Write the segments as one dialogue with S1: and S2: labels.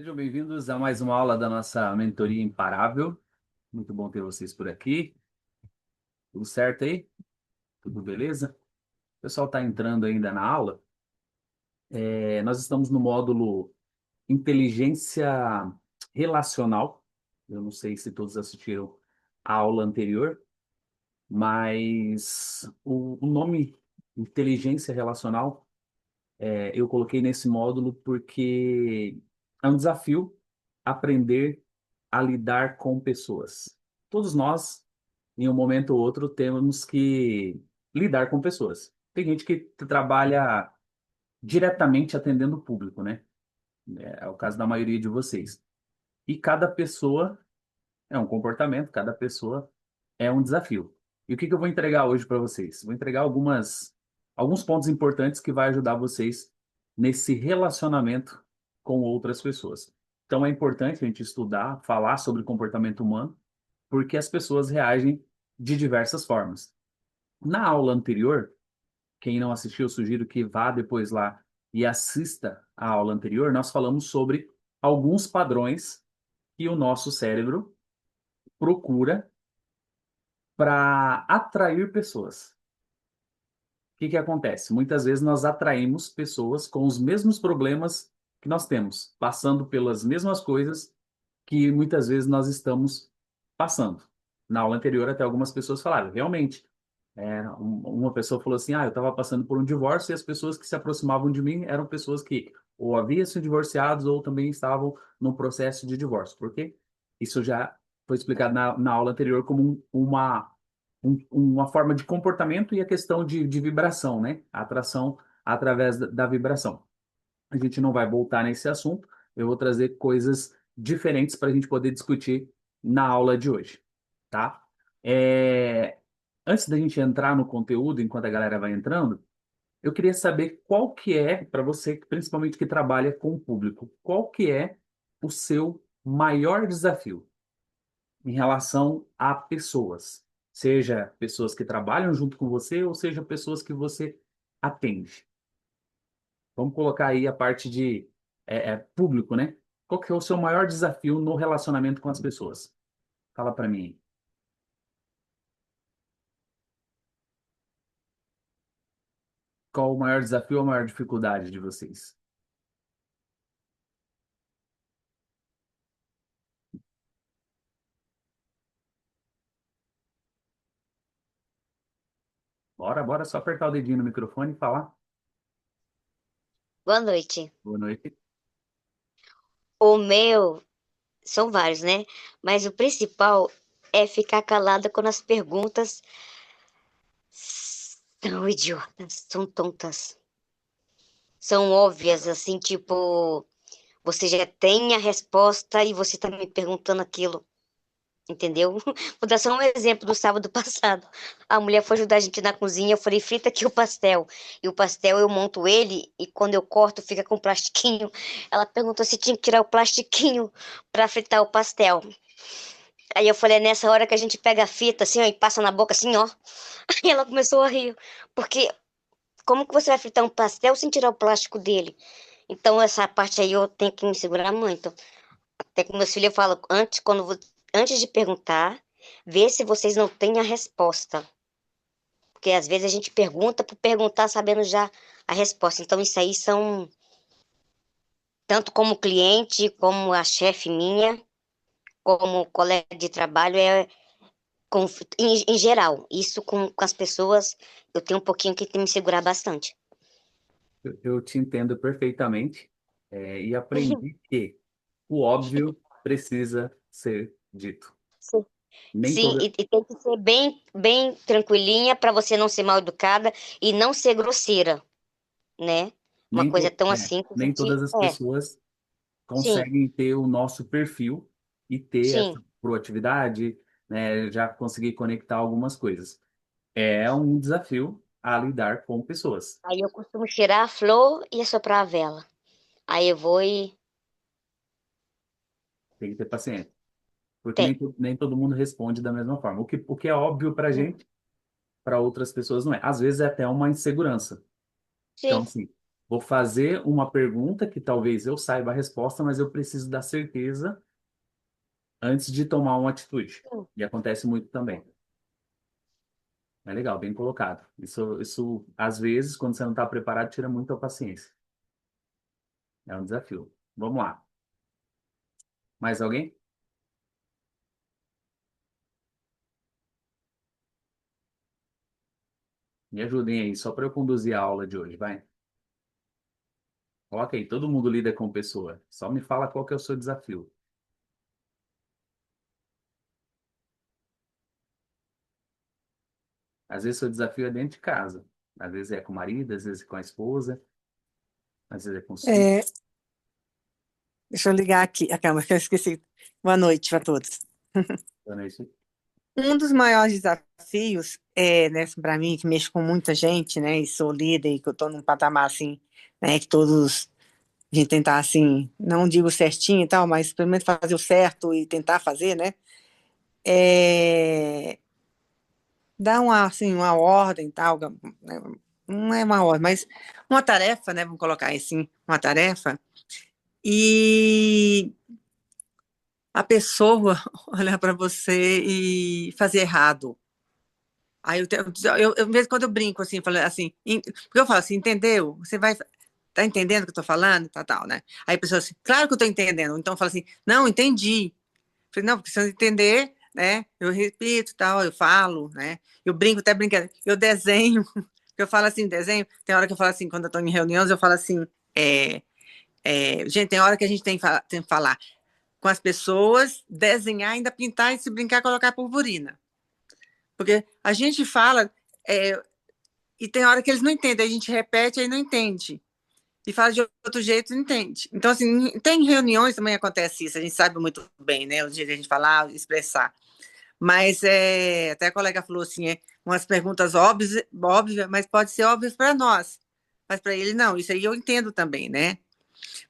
S1: Sejam bem-vindos a mais uma aula da nossa mentoria imparável. Muito bom ter vocês por aqui. Tudo certo aí? Tudo beleza? O pessoal está entrando ainda na aula. Nós estamos no módulo Inteligência Relacional. Eu não sei se todos assistiram a aula anterior, mas o nome Inteligência Relacional eu coloquei nesse módulo porque é um desafio aprender a lidar com pessoas. Todos nós, em um momento ou outro, temos que lidar com pessoas. Tem gente que trabalha diretamente atendendo o público, né? É o caso da maioria de vocês. E cada pessoa é um comportamento, cada pessoa é um desafio. E o que que eu vou entregar hoje para vocês? Vou entregar alguns pontos importantes que vai ajudar vocês nesse relacionamento com outras pessoas. Então é importante a gente estudar, falar sobre comportamento humano, porque as pessoas reagem de diversas formas. Na aula anterior, quem não assistiu, eu sugiro que vá depois lá e assista a aula anterior. Nós falamos sobre alguns padrões que o nosso cérebro procura para atrair pessoas. O que que acontece? Muitas vezes nós atraímos pessoas com os mesmos problemas que nós temos, passando pelas mesmas coisas que muitas vezes nós estamos passando. Na aula anterior, até algumas pessoas falaram, realmente, uma pessoa falou assim, eu estava passando por um divórcio e as pessoas que se aproximavam de mim eram pessoas que ou haviam se divorciado ou também estavam no processo de divórcio. Por quê? Isso já foi explicado na aula anterior como uma forma de comportamento e a questão de vibração, né? A atração através da vibração. A gente não vai voltar nesse assunto, eu vou trazer coisas diferentes para a gente poder discutir na aula de hoje, tá? É, Antes da gente entrar no conteúdo, enquanto a galera vai entrando, eu queria saber qual que é, para você, principalmente que trabalha com o público, qual que é o seu maior desafio em relação a pessoas, seja pessoas que trabalham junto com você ou seja pessoas que você atende. Vamos colocar aí a parte de público, né? Qual que é o seu maior desafio no relacionamento com as pessoas? Fala para mim. Qual o maior desafio ou a maior dificuldade de vocês? Bora, bora, só apertar o dedinho no microfone e falar.
S2: Boa noite.
S1: Boa noite.
S2: O meu, são vários, né? Mas o principal é ficar calada quando as perguntas são idiotas, são tontas, são óbvias, assim, tipo, você já tem a resposta e você tá me perguntando aquilo, entendeu? Vou dar só um exemplo do sábado passado. A mulher foi ajudar a gente na cozinha, eu falei, frita aqui o pastel. E o pastel eu monto ele e quando eu corto fica com plastiquinho. Ela perguntou se tinha que tirar o plastiquinho para fritar o pastel. Aí eu falei, é nessa hora que a gente pega a fita assim, ó, e passa na boca assim, ó. Aí ela começou a rir. Porque como que você vai fritar um pastel sem tirar o plástico dele? Então essa parte aí eu tenho que me segurar muito. Até com meus filhos eu falo, antes de perguntar, vê se vocês não têm a resposta. Porque às vezes a gente pergunta por perguntar sabendo já a resposta. Então isso aí são, tanto como cliente, como a chefe minha, como colega de trabalho, com, em geral, isso com as pessoas, eu tenho um pouquinho que me segurar bastante.
S1: Eu te entendo perfeitamente, e aprendi que o óbvio precisa ser dito.
S2: Sim,
S1: Nem
S2: sim,
S1: toda,
S2: e tem que ser bem, bem tranquilinha para você não ser mal educada e não ser grosseira, né? Uma
S1: nem,
S2: coisa
S1: to,
S2: tão
S1: é,
S2: assim que a
S1: nem
S2: gente.
S1: todas as
S2: É,
S1: pessoas
S2: sim,
S1: conseguem ter o nosso perfil e ter essa
S2: sim.
S1: proatividade, né? Já conseguir conectar algumas coisas. É um desafio a lidar com pessoas.
S2: Aí eu costumo cheirar a flor e assoprar a vela. Aí eu vou e.
S1: Tem que ter paciência, porque
S2: Tem.
S1: nem todo mundo responde da mesma forma. O que é óbvio para a gente, para outras pessoas não é. Às vezes é até uma insegurança. Então,
S2: Sim,
S1: assim, Vou fazer uma pergunta que talvez eu saiba a resposta, mas eu preciso da certeza antes de tomar uma atitude. E acontece muito também. É legal, bem colocado. Isso, às vezes, quando você não está preparado, tira muito a paciência. É um desafio. Vamos lá. Mais alguém? Me ajudem aí, só para eu conduzir a aula de hoje, vai. Coloca aí, todo mundo lida com pessoa. Só me fala qual que é o seu desafio. Às vezes, o seu desafio é dentro de casa. Às vezes é com o marido, às vezes é com a esposa, às vezes é com os filhos.
S3: É, deixa eu ligar aqui a câmera, que eu esqueci. Boa noite para todos.
S1: Então, é isso.
S3: Um dos maiores desafios é, né, para mim, que mexo com muita gente, né, e sou líder, e que eu estou num patamar assim, né, que todos a gente tentar assim, não digo certinho e tal, mas pelo menos fazer o certo e tentar fazer, né, é dar uma, assim, uma ordem e tal, né, não é uma ordem, mas uma tarefa, né, vamos colocar assim, uma tarefa, e a pessoa olhar para você e fazer errado. Aí de vez em quando eu brinco assim, falando assim, porque eu falo assim, entendeu? Você vai, tá entendendo o que eu tô falando? Tá, tal, né? Aí a pessoa assim, claro que eu tô entendendo. Então fala assim, não, entendi. Eu falei, não, porque se eu entender, né? Eu repito, tal, eu falo, né? Eu brinco, até brincando, eu desenho, eu falo assim, desenho. Tem hora que eu falo assim, quando eu tô em reuniões, eu falo assim, gente, tem hora que a gente tem que falar com as pessoas, desenhar, ainda pintar e se brincar, colocar purpurina. Porque a gente fala, é, e tem hora que eles não entendem, a gente repete e não entende. E fala de outro jeito e não entende. Então, assim, tem reuniões também acontece isso, a gente sabe muito bem, né? O jeito de a gente falar, expressar. Mas até a colega falou assim, umas perguntas óbvias, mas pode ser óbvias para nós. Mas para ele, não, isso aí eu entendo também, né?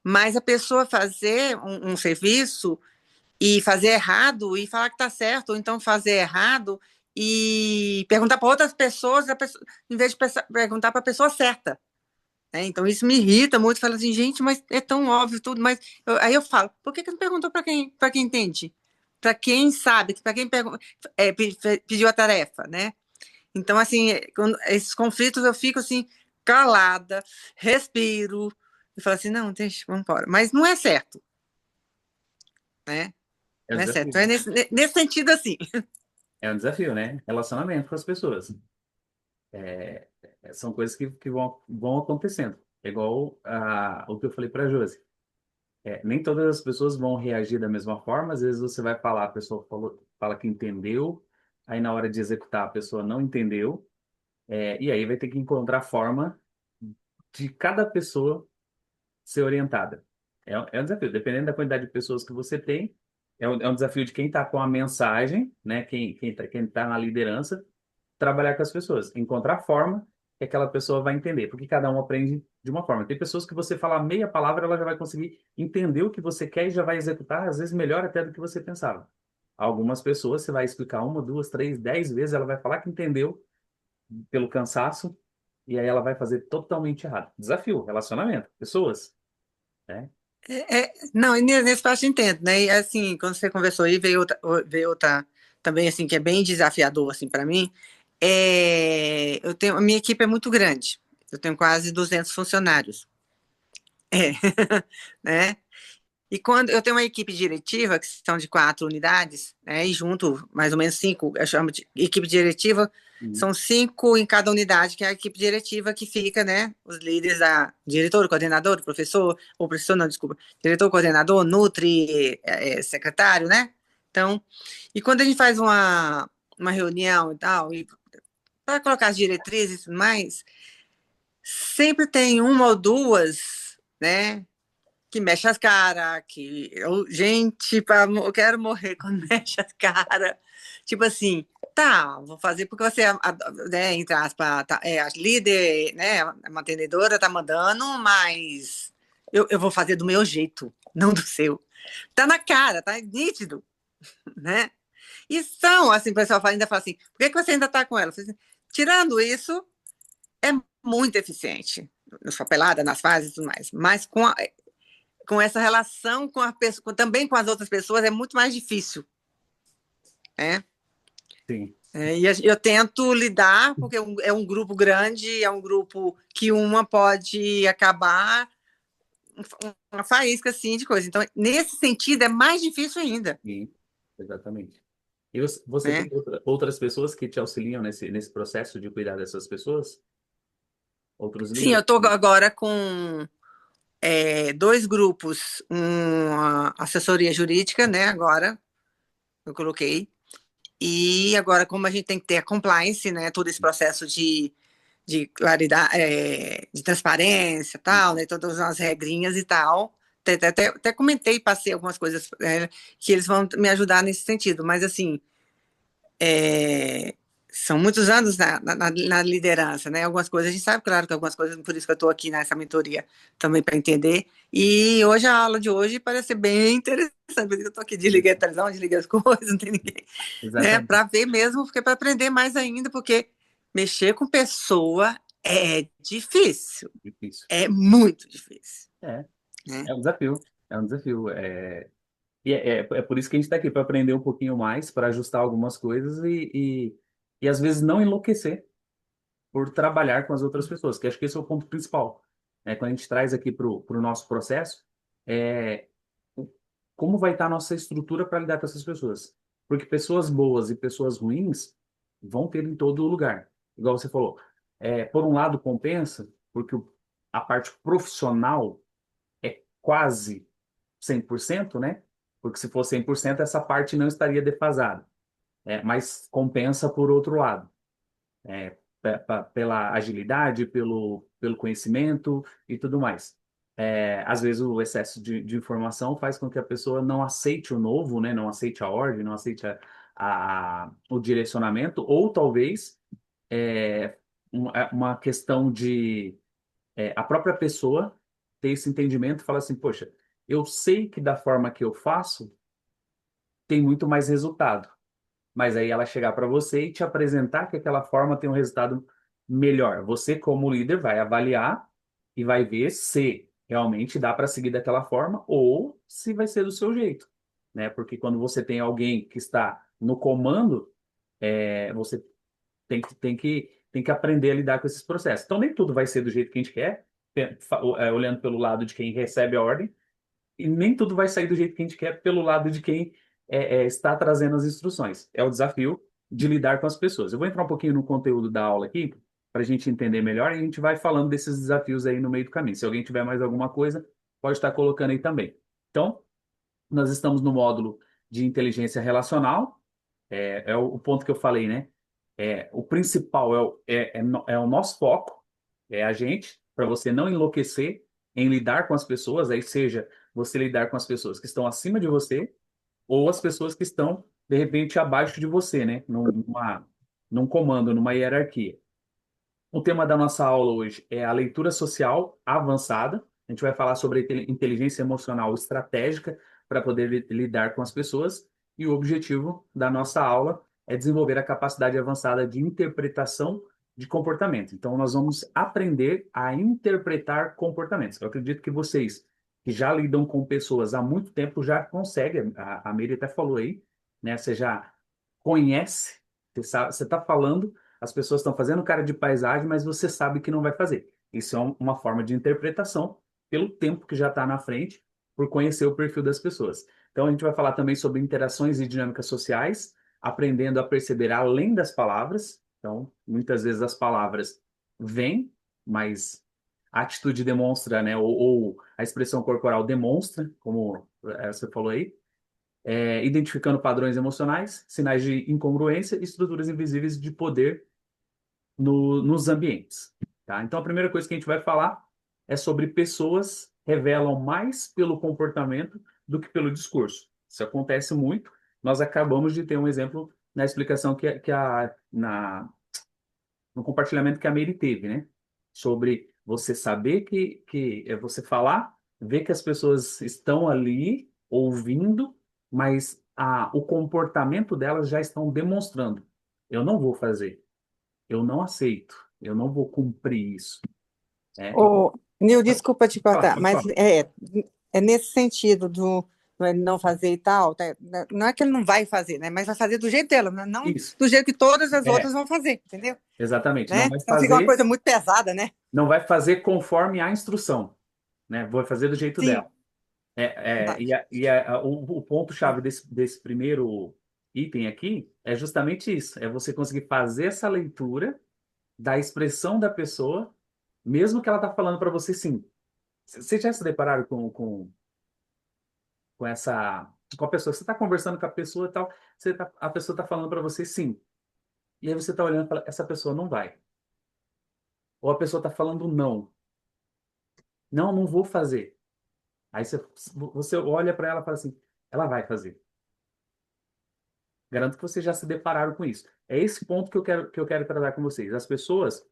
S3: Mas a pessoa fazer um serviço e fazer errado e falar que está certo, ou então fazer errado e perguntar para outras pessoas, em vez de perguntar para a pessoa certa. Né? Então isso me irrita muito, fala assim, gente, mas é tão óbvio tudo, mas aí eu falo, por que não perguntou para quem entende? Para quem sabe, para quem pediu a tarefa, né? Então, assim, esses conflitos eu fico assim, calada, respiro, e falo assim, não, deixa, vamos embora. Mas não é certo, né?
S1: É um
S3: Não é certo.
S1: desafio.
S3: É nesse sentido assim.
S1: É um desafio, né? Relacionamento com as pessoas. É, são coisas que vão acontecendo. É igual o que eu falei para a Josi. Nem todas as pessoas vão reagir da mesma forma. Às vezes você vai falar, a pessoa fala que entendeu, aí na hora de executar a pessoa não entendeu, e aí vai ter que encontrar forma de cada pessoa ser orientada. É um desafio, dependendo da quantidade de pessoas que você tem, é um desafio de quem está com a mensagem, né? Quem tá na liderança, trabalhar com as pessoas, encontrar forma que aquela pessoa vai entender, porque cada um aprende de uma forma. Tem pessoas que você falar meia palavra, ela já vai conseguir entender o que você quer e já vai executar, às vezes melhor até do que você pensava. Algumas pessoas você vai explicar uma, duas, três, 10 vezes, ela vai falar que entendeu pelo cansaço e aí ela vai fazer totalmente errado. Desafio, relacionamento, pessoas, né?
S3: Não, e nesse parte eu entendo, né? E assim, quando você conversou aí, veio outra também, assim, que é bem desafiador, assim, para mim. A minha equipe é muito grande. Eu tenho quase 200 funcionários. É, né? E quando eu tenho uma equipe diretiva, que são de 4 unidades, né, e junto mais ou menos 5, eu chamo de equipe diretiva,
S1: Uhum.
S3: são 5 em cada unidade, que é a equipe diretiva que fica, né, os líderes, diretor, coordenador, professor, ou professor, não, desculpa, diretor, coordenador, nutri, secretário, né? Então, e quando a gente faz uma reunião e tal, e para colocar as diretrizes e tudo mais, sempre tem uma ou duas, né, que mexe as caras, gente, eu quero morrer quando mexe as caras. Tipo assim, tá, vou fazer porque você, né, entre aspas, a líder, né, a mantenedora tá mandando, mas eu vou fazer do meu jeito, não do seu. Tá na cara, tá nítido, né? E são, assim, o pessoal ainda fala assim, por que você ainda tá com ela? Assim, tirando isso, é muito eficiente. nas papeladas, nas fases e tudo mais. Mas com essa relação com a pessoa, também com as outras pessoas, é muito mais difícil, né?
S1: Sim.
S3: E eu tento lidar, porque é um grupo grande, é um grupo que uma pode acabar uma faísca assim de coisa. Então, nesse sentido, é mais difícil ainda.
S1: Sim, exatamente. E você tem
S3: Né?
S1: outras pessoas que te auxiliam nesse processo de cuidar dessas pessoas? Outros
S3: Sim, eu
S1: líderes?
S3: estou agora com dois grupos, uma assessoria jurídica, né? Agora eu coloquei. E agora, como a gente tem que ter a compliance, né? Todo esse processo de claridade, de transparência, tal, né? Todas as regrinhas e tal. Até comentei, passei algumas coisas que eles vão me ajudar nesse sentido, mas assim, são muitos anos na liderança, né? Algumas coisas a gente sabe, claro que algumas coisas, por isso que eu estou aqui nessa mentoria também para entender. E hoje a aula de hoje parece ser bem interessante, por isso que eu estou aqui, desliguei a televisão, desliguei as coisas, não tem ninguém, né?
S1: Exatamente.
S3: Para ver mesmo, porque para aprender mais ainda, porque mexer com pessoa é difícil,
S1: Difícil.
S3: é muito difícil,
S1: É,
S3: né?
S1: é um desafio. É um desafio. E é por isso que a gente está aqui, para aprender um pouquinho mais, para ajustar algumas coisas e às vezes não enlouquecer por trabalhar com as outras pessoas, que acho que esse é o ponto principal. Quando a gente traz aqui para o nosso processo, é, como vai estar a nossa estrutura para lidar com essas pessoas. Porque pessoas boas e pessoas ruins vão ter em todo lugar. Igual você falou, por um lado compensa, porque a parte profissional é quase 100%, né? Porque se fosse 100%, essa parte não estaria defasada. Mas compensa por outro lado, pela agilidade, pelo conhecimento e tudo mais. Às vezes o excesso de informação faz com que a pessoa não aceite o novo, né? Não aceite a ordem, não aceite o direcionamento, ou talvez uma questão de a própria pessoa ter esse entendimento e falar assim, poxa, eu sei que da forma que eu faço tem muito mais resultado. Mas aí ela chegar para você e te apresentar que aquela forma tem um resultado melhor. Você, como líder, vai avaliar e vai ver se realmente dá para seguir daquela forma ou se vai ser do seu jeito, né? Porque quando você tem alguém que está no comando, você tem que aprender a lidar com esses processos. Então, nem tudo vai ser do jeito que a gente quer, olhando pelo lado de quem recebe a ordem, e nem tudo vai sair do jeito que a gente quer pelo lado de quem está trazendo as instruções. É o desafio de lidar com as pessoas. Eu vou entrar um pouquinho no conteúdo da aula aqui, para a gente entender melhor, e a gente vai falando desses desafios aí no meio do caminho. Se alguém tiver mais alguma coisa, pode estar colocando aí também. Então, nós estamos no módulo de inteligência relacional, é o ponto que eu falei, né? O principal é o nosso foco, é a gente, para você não enlouquecer em lidar com as pessoas, aí seja você lidar com as pessoas que estão acima de você ou as pessoas que estão, de repente, abaixo de você, né? Num comando, numa hierarquia. O tema da nossa aula hoje é a leitura social avançada. A gente vai falar sobre a inteligência emocional estratégica para poder lidar com as pessoas. E o objetivo da nossa aula é desenvolver a capacidade avançada de interpretação de comportamento. Então, nós vamos aprender a interpretar comportamentos. Eu acredito que vocês que já lidam com pessoas há muito tempo já conseguem. A Miri até falou aí, né? Você já conhece, você está falando, as pessoas estão fazendo cara de paisagem, mas você sabe que não vai fazer. Isso é uma forma de interpretação pelo tempo que já está na frente, por conhecer o perfil das pessoas. Então, a gente vai falar também sobre interações e dinâmicas sociais, aprendendo a perceber além das palavras. Então, muitas vezes as palavras vêm, mas a atitude demonstra, né? Ou a expressão corporal demonstra, como você falou aí, identificando padrões emocionais, sinais de incongruência e estruturas invisíveis de poder nos ambientes. Tá? Então, a primeira coisa que a gente vai falar é sobre pessoas revelam mais pelo comportamento do que pelo discurso. Isso acontece muito. Nós acabamos de ter um exemplo na explicação no compartilhamento que a Mary teve, né? Sobre você saber que é você falar, ver que as pessoas estão ali ouvindo, mas o comportamento delas já estão demonstrando. Eu não vou fazer, eu não aceito, eu não vou cumprir isso. né?
S3: Ô, Nil, desculpa te
S1: Fala,
S3: cortar,
S1: pode
S3: mas
S1: falar.
S3: é nesse sentido do ele não fazer e tal, tá? Não é que ele não vai fazer, né? Mas vai fazer do jeito dela, não
S1: Isso,
S3: do jeito que todas as outras
S1: é,
S3: vão fazer, entendeu?
S1: exatamente. Não
S3: Né?
S1: vai
S3: Então fica uma
S1: fazer,
S3: coisa muito pesada, né?
S1: não vai fazer conforme a instrução, né? Vou fazer do jeito
S3: Sim,
S1: dela.
S3: verdade.
S1: O ponto-chave desse primeiro item aqui é justamente isso: é você conseguir fazer essa leitura da expressão da pessoa, mesmo que ela tá falando para você sim. Vocês já se depararam com essa, com a pessoa? Você está conversando com a pessoa e tal, a pessoa está falando para você sim. E aí você está olhando e fala, essa pessoa não vai. Ou a pessoa está falando não. Não, não vou fazer. Aí você olha para ela e fala assim, ela vai fazer. Garanto que vocês já se depararam com isso. É esse ponto que eu quero tratar com vocês. As pessoas,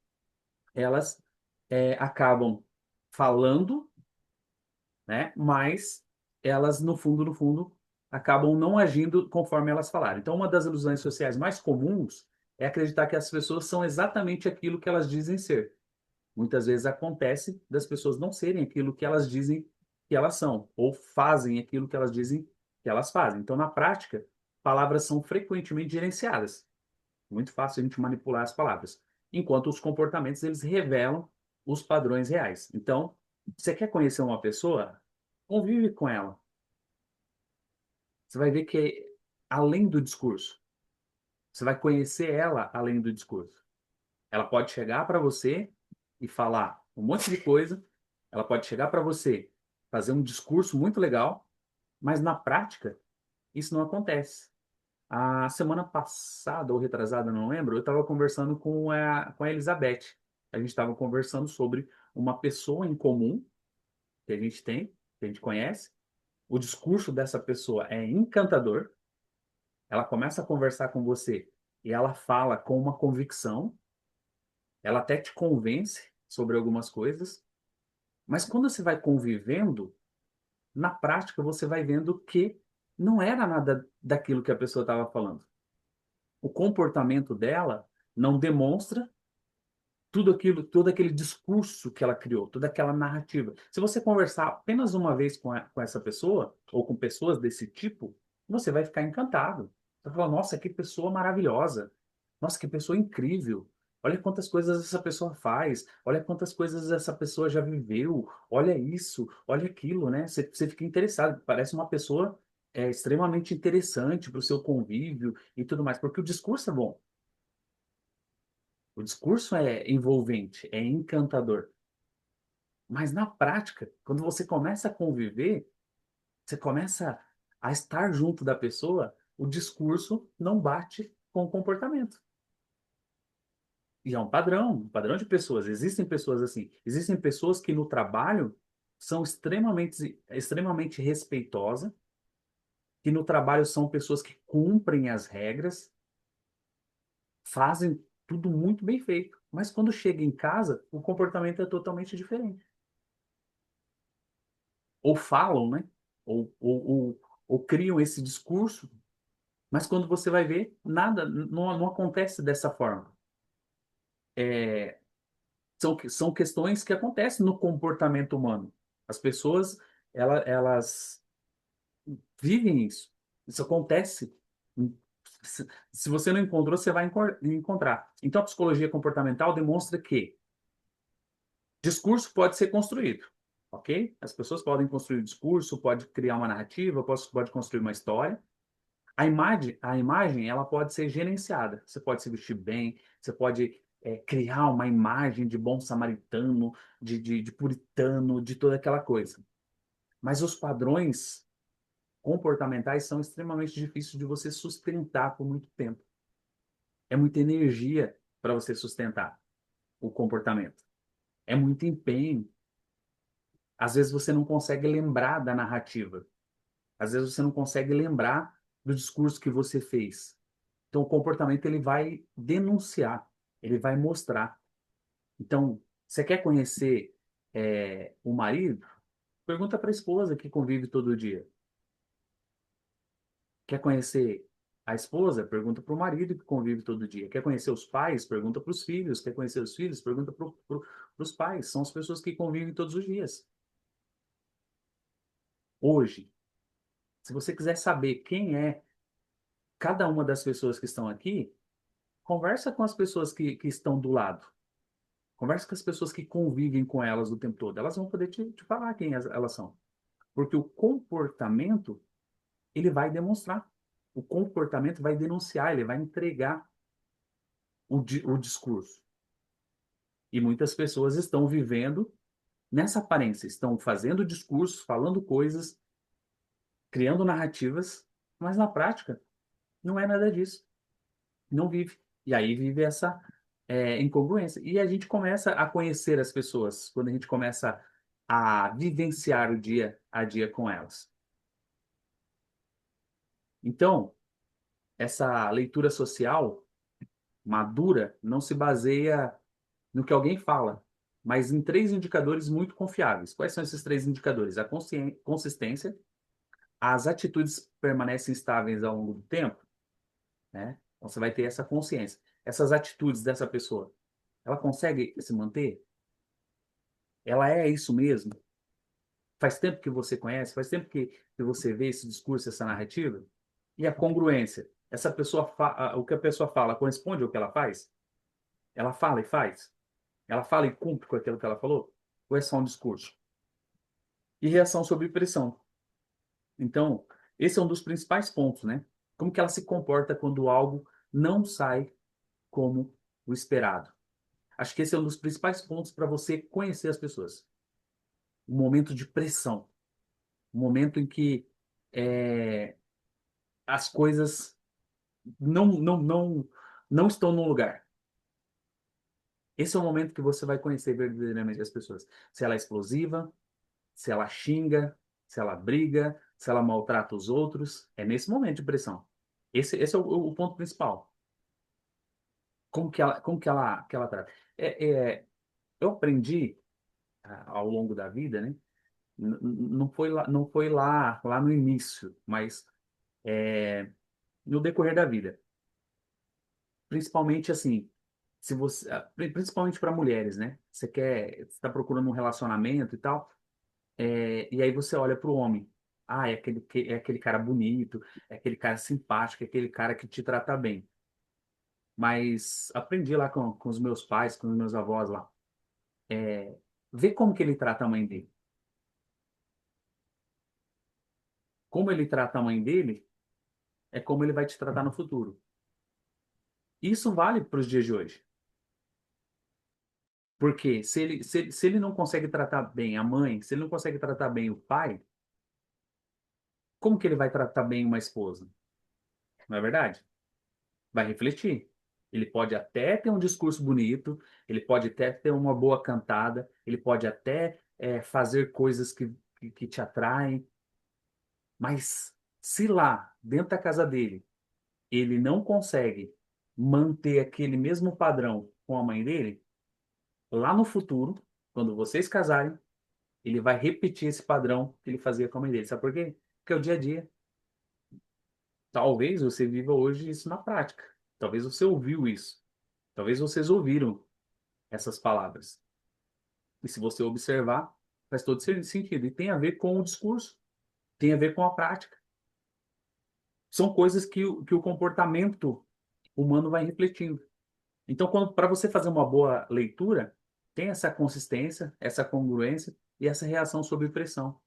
S1: elas acabam falando, né? Mas elas, no fundo, no fundo, acabam não agindo conforme elas falaram. Então, uma das ilusões sociais mais comuns é acreditar que as pessoas são exatamente aquilo que elas dizem ser. Muitas vezes acontece das pessoas não serem aquilo que elas dizem que elas são, ou fazem aquilo que elas dizem que elas fazem. Então, na prática, palavras são frequentemente gerenciadas. Muito fácil a gente manipular as palavras. Enquanto os comportamentos, eles revelam os padrões reais. Então, você quer conhecer uma pessoa? Convive com ela. Você vai ver que além do discurso, você vai conhecer ela além do discurso. Ela pode chegar para você e falar um monte de coisa, ela pode chegar para você, fazer um discurso muito legal, mas na prática isso não acontece. A semana passada ou retrasada, não lembro, eu estava conversando com a Elizabeth. A gente estava conversando sobre uma pessoa em comum que a gente tem, que a gente conhece. O discurso dessa pessoa é encantador. Ela começa a conversar com você e ela fala com uma convicção. Ela até te convence sobre algumas coisas. Mas quando você vai convivendo, na prática você vai vendo que não era nada daquilo que a pessoa estava falando. O comportamento dela não demonstra tudo aquilo, todo aquele discurso que ela criou, toda aquela narrativa. Se você conversar apenas uma vez com essa pessoa, ou com pessoas desse tipo, você vai ficar encantado. Você vai falar, nossa, que pessoa maravilhosa. Nossa, que pessoa incrível. Olha quantas coisas essa pessoa faz. Olha quantas coisas essa pessoa já viveu. Olha isso, olha aquilo, né? Você fica interessado. Parece uma pessoa extremamente interessante para o seu convívio e tudo mais, porque o discurso é bom. O discurso é envolvente, é encantador. Mas na prática, quando você começa a conviver, você começa a estar junto da pessoa, o discurso não bate com o comportamento. E é um padrão de pessoas. Existem pessoas assim. Existem pessoas que no trabalho são extremamente respeitosas, que no trabalho são pessoas que cumprem as regras, fazem tudo muito bem feito. Mas quando chega em casa, o comportamento é totalmente diferente. Ou falam, né? Ou criam esse discurso, mas quando você vai ver, nada, não acontece dessa forma. São questões que acontecem no comportamento humano. As pessoas, elas vivem isso. Isso acontece. Se você não encontrou, você vai encontrar. Então, a psicologia comportamental demonstra que discurso pode ser construído, ok? As pessoas podem construir um discurso, pode criar uma narrativa, pode construir uma história. A imagem, ela pode ser gerenciada. Você pode se vestir bem, você pode criar uma imagem de bom samaritano, de puritano, de toda aquela coisa. Mas os padrões comportamentais são extremamente difíceis de você sustentar por muito tempo. É muita energia para você sustentar o comportamento. É muito empenho. Às vezes você não consegue lembrar da narrativa. Às vezes você não consegue lembrar do discurso que você fez. Então, o comportamento ele vai denunciar, ele vai mostrar. Então, você quer conhecer o marido? Pergunta para a esposa que convive todo dia. Quer conhecer A esposa pergunta para o marido que convive todo dia. Quer conhecer os pais? Pergunta para os filhos. Quer conhecer os filhos? Pergunta para os pais. São as pessoas que convivem todos os dias. Hoje, se você quiser saber quem é cada uma das pessoas que estão aqui, conversa com as pessoas que estão do lado. Conversa com as pessoas que convivem com elas o tempo todo. Elas vão poder te falar quem elas são. Porque o comportamento, ele vai demonstrar. O comportamento vai denunciar, ele vai entregar o discurso. E muitas pessoas estão vivendo nessa aparência, estão fazendo discursos, falando coisas, criando narrativas, mas na prática não é nada disso. Não vive. E aí vive essa incongruência. E a gente começa a conhecer as pessoas quando a gente começa a vivenciar o dia a dia com elas. Então, essa leitura social madura não se baseia no que alguém fala, mas em três indicadores muito confiáveis. Quais são esses três indicadores? A consistência, as atitudes permanecem estáveis ao longo do tempo, né? Então você vai ter essa consciência. Essas atitudes dessa pessoa, ela consegue se manter? Ela é isso mesmo? Faz tempo que você conhece? Faz tempo que você vê esse discurso, essa narrativa? E a congruência? Essa pessoa, o que a pessoa fala corresponde ao que ela faz? Ela fala e faz? Ela fala e cumpre com aquilo que ela falou? Ou é só um discurso? E reação sob pressão. Então, esse é um dos principais pontos, né? Como que ela se comporta quando algo não sai como o esperado. Acho que esse é um dos principais pontos para você conhecer as pessoas. Um momento de pressão. Um momento em que as coisas não estão no lugar. Esse é o momento que você vai conhecer verdadeiramente as pessoas. Se ela é explosiva, se ela xinga, se ela briga, se ela maltrata os outros. É nesse momento de pressão. Esse é o ponto principal. Como que ela trata. Eu aprendi ao longo da vida, né? Não foi lá no início, mas no decorrer da vida. Principalmente assim, se você, principalmente para mulheres, né? Você está procurando um relacionamento e tal, e aí você olha para o homem. Ah, é aquele cara bonito, é aquele cara simpático, é aquele cara que te trata bem. Mas aprendi lá com os meus pais, com os meus avós lá. Vê como que ele trata a mãe dele. Como ele trata a mãe dele, é como ele vai te tratar no futuro. Isso vale para os dias de hoje. Porque se ele não consegue tratar bem a mãe, se ele não consegue tratar bem o pai, como que ele vai tratar bem uma esposa? Não é verdade? Vai refletir. Ele pode até ter um discurso bonito, ele pode até ter uma boa cantada, ele pode até fazer coisas que te atraem, mas se lá, dentro da casa dele, ele não consegue manter aquele mesmo padrão com a mãe dele, lá no futuro, quando vocês casarem, ele vai repetir esse padrão que ele fazia com a mãe dele. Sabe por quê? Porque é o dia a dia. Talvez você viva hoje isso na prática. Talvez você ouviu isso. Talvez vocês ouviram essas palavras. E se você observar, faz todo sentido. E tem a ver com o discurso, tem a ver com a prática. São coisas que o comportamento humano vai refletindo. Então, para você fazer uma boa leitura, tem essa consistência, essa congruência e essa reação sob pressão.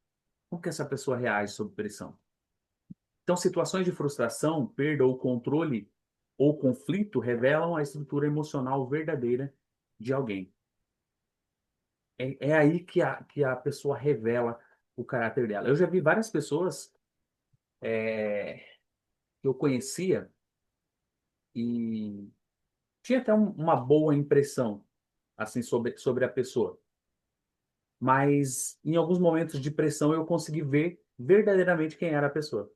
S1: Como que essa pessoa reage sob pressão? Então, situações de frustração, perda ou controle ou conflito revelam a estrutura emocional verdadeira de alguém. É aí que a pessoa revela o caráter dela. Eu já vi várias pessoas que eu conhecia e tinha até uma boa impressão assim sobre a pessoa. Mas em alguns momentos de pressão eu consegui ver verdadeiramente quem era a pessoa.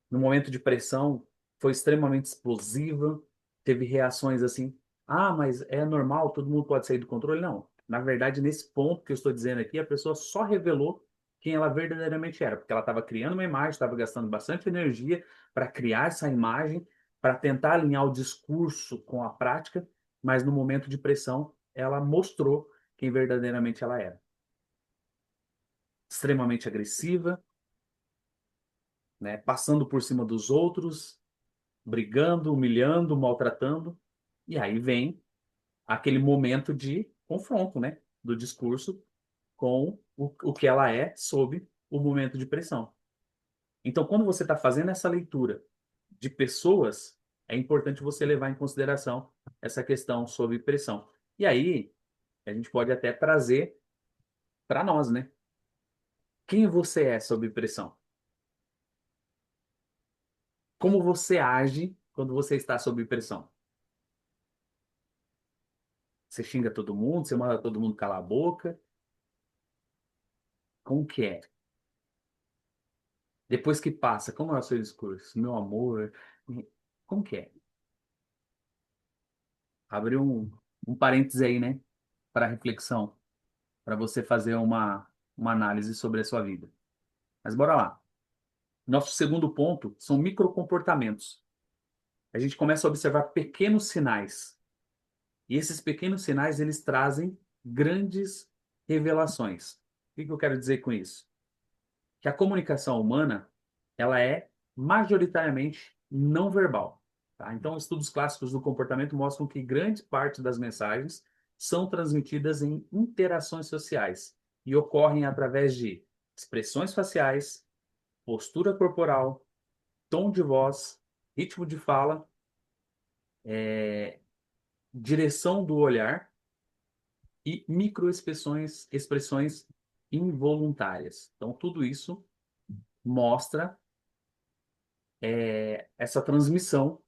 S1: No momento de pressão, foi extremamente explosiva, teve reações assim, mas é normal, todo mundo pode sair do controle? Não. Na verdade, nesse ponto que eu estou dizendo aqui, a pessoa só revelou quem ela verdadeiramente era, porque ela estava criando uma imagem, estava gastando bastante energia para criar essa imagem, para tentar alinhar o discurso com a prática, mas no momento de pressão, ela mostrou quem verdadeiramente ela era. Extremamente agressiva, né? Passando por cima dos outros, brigando, humilhando, maltratando. E aí vem aquele momento de confronto, né? Do discurso com o que ela é sob o momento de pressão. Então, quando você está fazendo essa leitura de pessoas, é importante você levar em consideração essa questão sobre pressão. E aí, a gente pode até trazer para nós, né? Quem você é sob pressão? Como você age quando você está sob pressão? Você xinga todo mundo, você manda todo mundo calar a boca? Como que é? Depois que passa, como é o seu discurso? Meu amor, como que é? Abre um parêntese aí, né? Para reflexão, para você fazer uma análise sobre a sua vida. Mas bora lá. Nosso segundo ponto são microcomportamentos. A gente começa a observar pequenos sinais. E esses pequenos sinais, eles trazem grandes revelações. O que eu quero dizer com isso? Que a comunicação humana, ela é majoritariamente não verbal. Tá? Então, estudos clássicos do comportamento mostram que grande parte das mensagens são transmitidas em interações sociais e ocorrem através de expressões faciais, postura corporal, tom de voz, ritmo de fala, direção do olhar e expressões involuntárias. Então, tudo isso mostra essa transmissão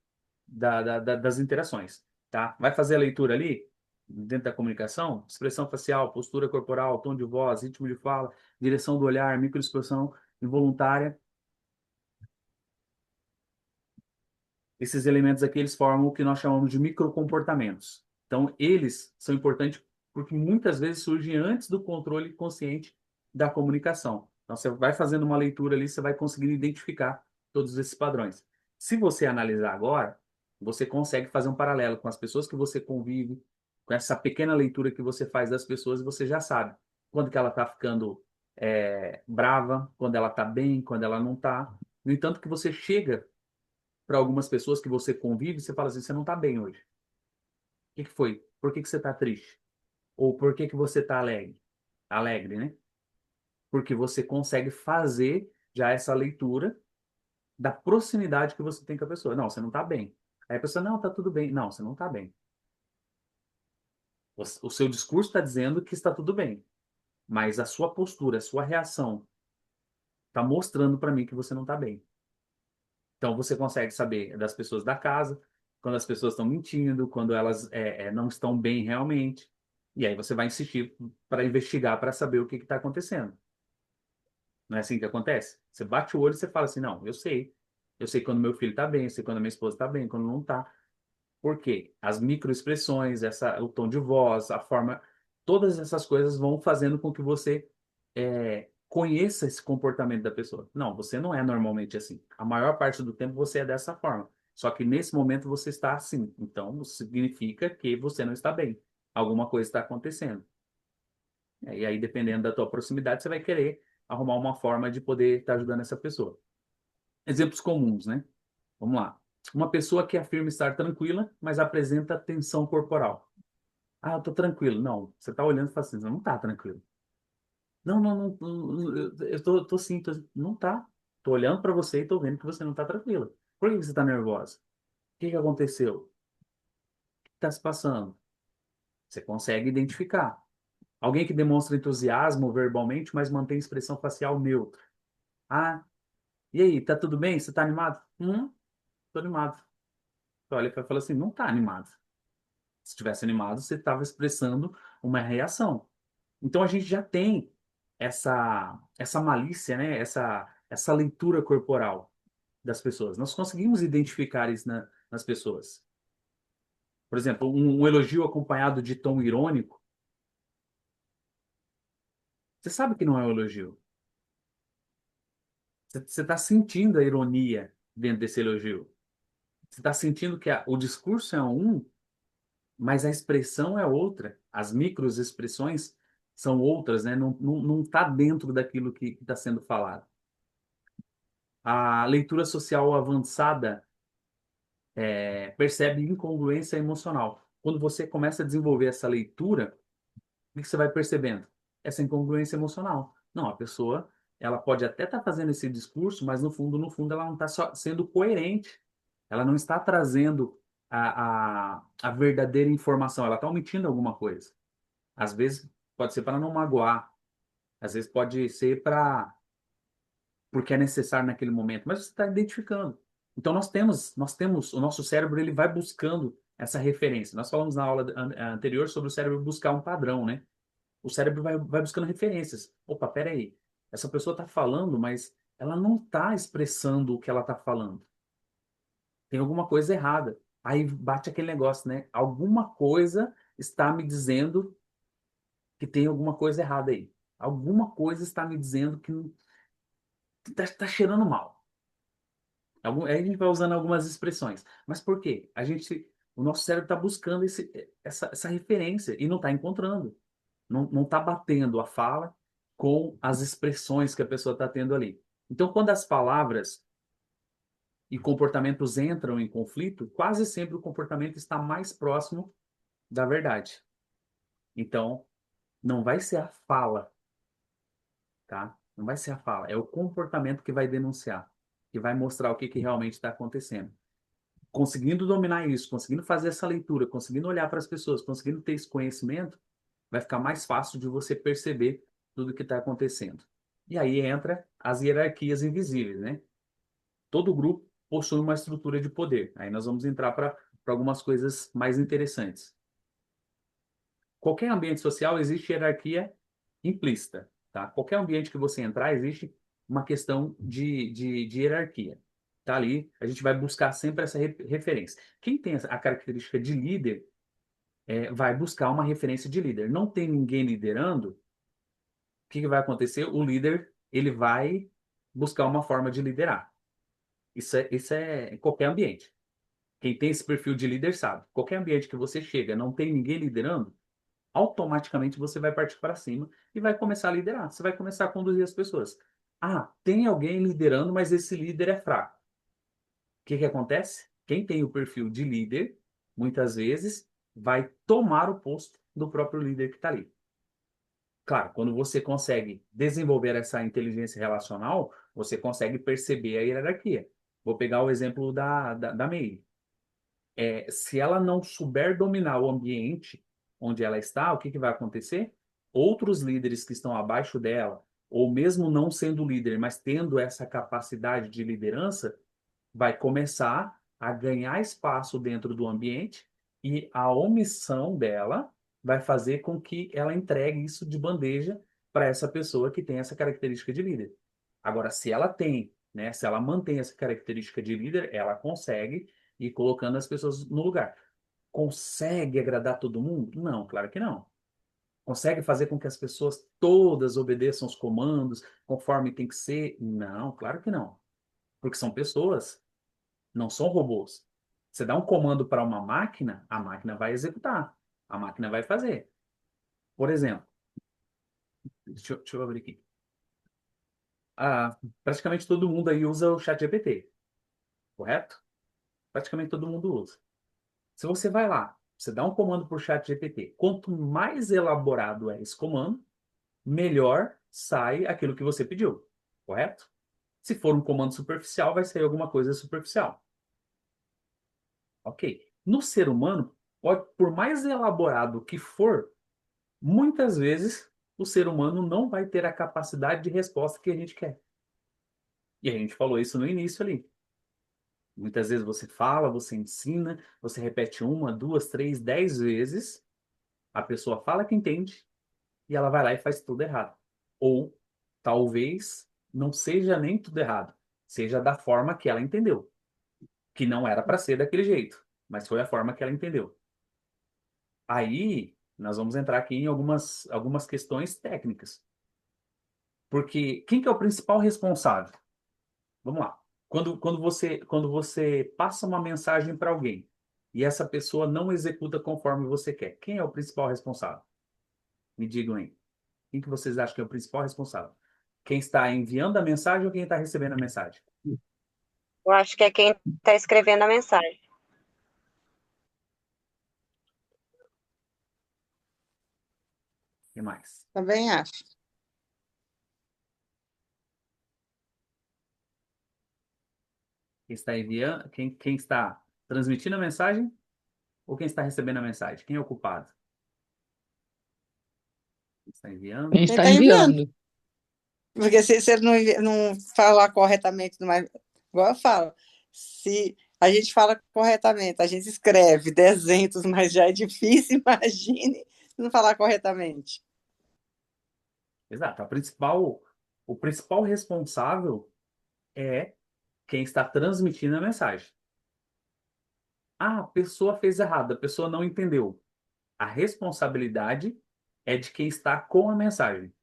S1: das interações, tá? Vai fazer a leitura ali, dentro da comunicação, expressão facial, postura corporal, tom de voz, ritmo de fala, direção do olhar, microexpressão involuntária. Esses elementos aqui, eles formam o que nós chamamos de microcomportamentos. Então, eles são importantes porque muitas vezes surgem antes do controle consciente da comunicação. Então, você vai fazendo uma leitura ali, você vai conseguindo identificar todos esses padrões. Se você analisar agora, você consegue fazer um paralelo com as pessoas que você convive, com essa pequena leitura que você faz das pessoas, você já sabe quando que ela está ficando brava, quando ela está bem, quando ela não está. No entanto, que você chega para algumas pessoas que você convive, você fala assim, você não está bem hoje. O que que foi? Por que que você está triste? Ou por que que você está alegre? Alegre, né? Porque você consegue fazer já essa leitura da proximidade que você tem com a pessoa. Não, você não está bem. Aí a pessoa, não, tá tudo bem. Não, você não está bem. O seu discurso está dizendo que está tudo bem, mas a sua postura, a sua reação está mostrando para mim que você não está bem. Então você consegue saber das pessoas da casa, quando as pessoas estão mentindo, quando elas não estão bem realmente. E aí você vai insistir para investigar, para saber o que está acontecendo. Não é assim que acontece? Você bate o olho e você fala assim, não, eu sei. Eu sei quando meu filho está bem, eu sei quando a minha esposa está bem, quando não está. Por quê? As microexpressões, o tom de voz, a forma, todas essas coisas vão fazendo com que você conheça esse comportamento da pessoa. Não, você não é normalmente assim. A maior parte do tempo você é dessa forma. Só que nesse momento você está assim. Então, significa que você não está bem. Alguma coisa está acontecendo. E aí, dependendo da tua proximidade, você vai querer arrumar uma forma de poder estar ajudando essa pessoa. Exemplos comuns, né? Vamos lá. Uma pessoa que afirma estar tranquila, mas apresenta tensão corporal. Ah, eu tô tranquilo. Não, você tá olhando e fala assim, você não tá tranquilo. Não, não, não, eu tô sim, não tá. Tô olhando para você e tô vendo que você não tá tranquila. Por que você tá nervosa? O que que aconteceu? O que tá se passando? Você consegue identificar. Alguém que demonstra entusiasmo verbalmente, mas mantém expressão facial neutra. Ah, e aí, tá tudo bem? Você tá animado? Tô animado. Olha, ele fala assim, não tá animado. Se estivesse animado, você estava expressando uma reação. Então a gente já tem essa malícia, né? Essa leitura corporal das pessoas. Nós conseguimos identificar isso nas pessoas. Por exemplo, um elogio acompanhado de tom irônico, você sabe que não é um elogio. Você está sentindo a ironia dentro desse elogio. Você está sentindo que o discurso é um, mas a expressão é outra. As microexpressões são outras, né? Não está dentro daquilo que está sendo falado. A leitura social avançada percebe incongruência emocional. Quando você começa a desenvolver essa leitura, o que você vai percebendo? Essa incongruência emocional. Não, a pessoa, ela pode até estar fazendo esse discurso, mas no fundo, ela não está sendo coerente. Ela não está trazendo a verdadeira informação. Ela está omitindo alguma coisa. Às vezes pode ser para não magoar. Às vezes pode ser porque é necessário naquele momento. Mas você está identificando. Então nós temos, o nosso cérebro ele vai buscando essa referência. Nós falamos na aula anterior sobre o cérebro buscar um padrão, né? O cérebro vai buscando referências. Opa, peraí. Essa pessoa está falando, mas ela não está expressando o que ela está falando. Tem alguma coisa errada. Aí bate aquele negócio, né? Alguma coisa está me dizendo que tem alguma coisa errada aí. Alguma coisa está me dizendo que tá cheirando mal. Aí a gente vai usando algumas expressões. Mas por quê? O nosso cérebro está buscando essa referência e não está encontrando. Não está batendo a fala com as expressões que a pessoa está tendo ali. Então, quando as palavras e comportamentos entram em conflito, quase sempre o comportamento está mais próximo da verdade. Então, não vai ser a fala, tá? Não vai ser a fala, é o comportamento que vai denunciar, que vai mostrar o que realmente está acontecendo. Conseguindo dominar isso, conseguindo fazer essa leitura, conseguindo olhar para as pessoas, conseguindo ter esse conhecimento, vai ficar mais fácil de você perceber tudo o que está acontecendo. E aí entra as hierarquias invisíveis, né? Todo grupo possui uma estrutura de poder. Aí nós vamos entrar para algumas coisas mais interessantes. Qualquer ambiente social existe hierarquia implícita, tá? Qualquer ambiente que você entrar existe uma questão de hierarquia. Tá ali, a gente vai buscar sempre essa referência. Quem tem a característica de líder vai buscar uma referência de líder. Não tem ninguém liderando, o que vai acontecer? O líder ele vai buscar uma forma de liderar. Isso é em qualquer ambiente. Quem tem esse perfil de líder sabe. Qualquer ambiente que você chega, não tem ninguém liderando, automaticamente você vai partir para cima e vai começar a liderar. Você vai começar a conduzir as pessoas. Ah, tem alguém liderando, mas esse líder é fraco. O que acontece? Quem tem o perfil de líder, muitas vezes, vai tomar o posto do próprio líder que está ali. Claro, quando você consegue desenvolver essa inteligência relacional, você consegue perceber a hierarquia. Vou pegar o exemplo da Meire. Se ela não souber dominar o ambiente onde ela está, o que vai acontecer? Outros líderes que estão abaixo dela, ou mesmo não sendo líder, mas tendo essa capacidade de liderança, vai começar a ganhar espaço dentro do ambiente e a omissão dela vai fazer com que ela entregue isso de bandeja para essa pessoa que tem essa característica de líder. Agora, se ela tem, né, se ela mantém essa característica de líder, ela consegue ir colocando as pessoas no lugar. Consegue agradar todo mundo? Não, claro que não. Consegue fazer com que as pessoas todas obedeçam os comandos conforme tem que ser? Não, claro que não. Porque são pessoas, não são robôs. Você dá um comando para uma máquina, a máquina vai executar, a máquina vai fazer. Por exemplo, deixa eu abrir aqui. Praticamente todo mundo aí usa o ChatGPT, correto? Praticamente todo mundo usa. Se você vai lá, você dá um comando para o ChatGPT, quanto mais elaborado é esse comando, melhor sai aquilo que você pediu, correto? Se for um comando superficial, vai sair alguma coisa superficial. Ok. No ser humano, por mais elaborado que for, muitas vezes o ser humano não vai ter a capacidade de resposta que a gente quer. E a gente falou isso no início ali. Muitas vezes você fala, você ensina, você repete uma, duas, três, 10 vezes, a pessoa fala que entende e ela vai lá e faz tudo errado. Ou talvez não seja nem tudo errado, seja da forma que ela entendeu, que não era para ser daquele jeito, mas foi a forma que ela entendeu. Aí nós vamos entrar aqui em algumas questões técnicas. Porque quem que é o principal responsável? Vamos lá. Quando você passa uma mensagem para alguém e essa pessoa não executa conforme você quer, quem é o principal responsável? Me digam aí. Quem que vocês acham que é o principal responsável? Quem está enviando a mensagem ou quem está recebendo a mensagem?
S4: Eu acho que é quem está escrevendo a mensagem.
S1: Quem mais?
S3: Também acho.
S1: Quem está enviando, quem está transmitindo a mensagem ou quem está recebendo a mensagem? Quem é o culpado? Quem está
S5: Quem
S1: enviando?
S3: Quem
S5: está
S3: está enviando.
S5: enviando?
S3: Porque se ele não falar corretamente, igual eu falo, se a gente fala corretamente, a gente escreve desenhos, mas já é difícil, imagine não falar corretamente.
S1: Exato. O principal responsável é quem está transmitindo a mensagem. Ah, a pessoa fez errado, a pessoa não entendeu. A responsabilidade é de quem está com a mensagem.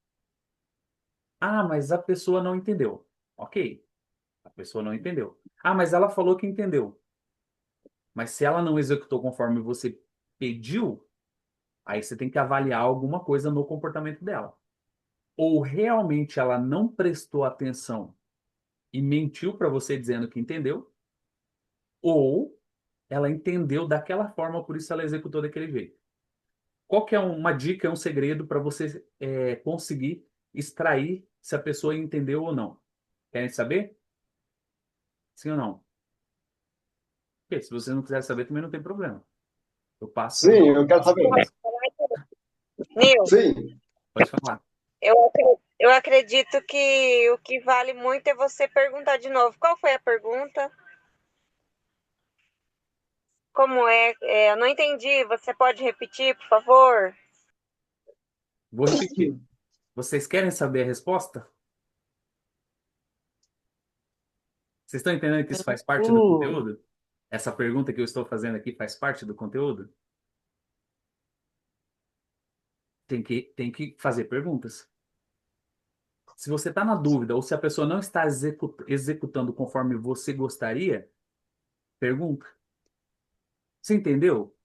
S1: Ah, mas a pessoa não entendeu. Ok, a pessoa não entendeu. Ah, mas ela falou que entendeu. Mas se ela não executou conforme você pediu, aí você tem que avaliar alguma coisa no comportamento dela. Ou realmente ela não prestou atenção e mentiu para você dizendo que entendeu, ou ela entendeu daquela forma, por isso ela executou daquele jeito. Qual que é uma dica, um segredo para você conseguir extrair se a pessoa entendeu ou não? Querem saber? Sim ou não? Porque se você não quiser saber, também não tem problema. Eu passo.
S6: Sim, eu quero saber.
S4: Nil,
S6: Sim,
S1: Pode falar.
S4: eu acredito que o que vale muito é você perguntar de novo. Qual foi a pergunta? Como é? Eu não entendi. Você pode repetir, por favor?
S1: Vou repetir. Vocês querem saber a resposta? Vocês estão entendendo que isso faz parte do conteúdo? Essa pergunta que eu estou fazendo aqui faz parte do conteúdo? Tem que fazer perguntas. Se você está na dúvida ou se a pessoa não está executando conforme você gostaria, pergunta. Você entendeu?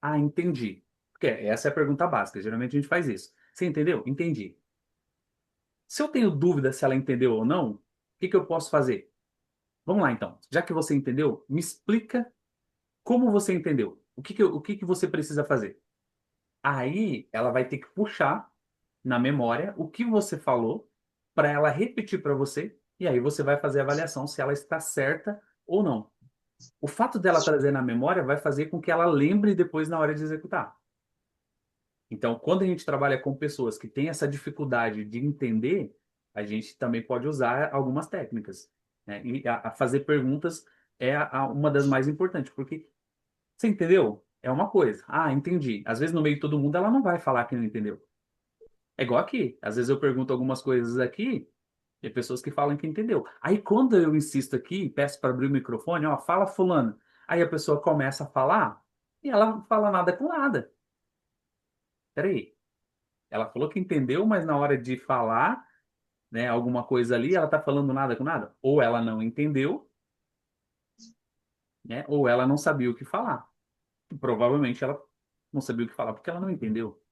S1: Ah, entendi. Porque essa é a pergunta básica. Geralmente a gente faz isso. Você entendeu? Entendi. Se eu tenho dúvida se ela entendeu ou não, o que que eu posso fazer? Vamos lá então. Já que você entendeu, me explica como você entendeu. O que que você precisa fazer? Aí ela vai ter que puxar na memória o que você falou para ela repetir para você e aí você vai fazer a avaliação se ela está certa ou não. O fato dela trazer na memória vai fazer com que ela lembre depois na hora de executar. Então, quando a gente trabalha com pessoas que têm essa dificuldade de entender, a gente também pode usar algumas técnicas, né? E a fazer perguntas é uma das mais importantes, porque você entendeu? É uma coisa. Ah, entendi. Às vezes, no meio de todo mundo, ela não vai falar que não entendeu. É igual aqui. Às vezes eu pergunto algumas coisas aqui, e pessoas que falam que entendeu. Aí, quando eu insisto aqui, peço para abrir o microfone, ó, fala fulano. Aí a pessoa começa a falar e ela não fala nada com nada. Peraí. Ela falou que entendeu, mas na hora de falar, né, alguma coisa ali, ela tá falando nada com nada. Ou ela não entendeu, né, ou ela não sabia o que falar. Provavelmente ela não sabia o que falar porque ela não entendeu.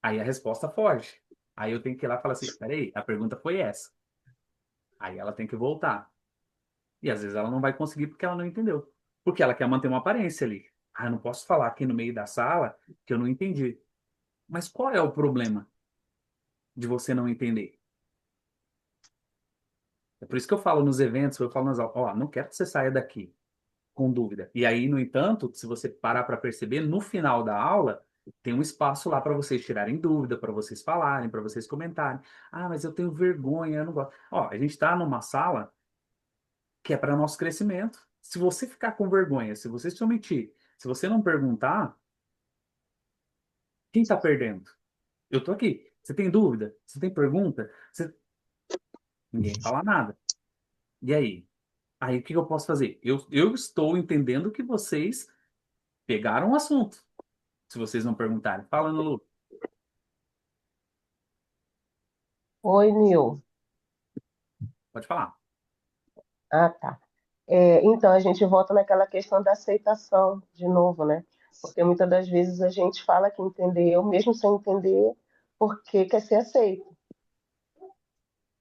S1: Aí a resposta foge. Aí eu tenho que ir lá e falar assim, peraí, a pergunta foi essa. Aí ela tem que voltar. E às vezes ela não vai conseguir porque ela não entendeu. Porque ela quer manter uma aparência ali. Ah, eu não posso falar aqui no meio da sala que eu não entendi. Mas qual é o problema de você não entender? É por isso que eu falo nos eventos, eu falo nas aulas, ó, não quero que você saia daqui com dúvida. E aí, no entanto, se você parar para perceber, no final da aula, tem um espaço lá para vocês tirarem dúvida, para vocês falarem, para vocês comentarem. Ah, mas eu tenho vergonha, eu não gosto. Ó, a gente está numa sala que é para nosso crescimento. Se você ficar com vergonha, se você se omitir, se você não perguntar, quem está perdendo? Eu estou aqui. Você tem dúvida? Você tem pergunta? Ninguém fala nada. E aí? Aí o que eu posso fazer? Eu estou entendendo que vocês pegaram o assunto. Se vocês não perguntarem. Fala, Lu.
S5: Oi, Nil.
S1: Pode falar.
S5: Ah, tá. Então, a gente volta naquela questão da aceitação, de novo, né? Porque muitas das vezes a gente fala que entendeu, mesmo sem entender, porque quer ser aceito.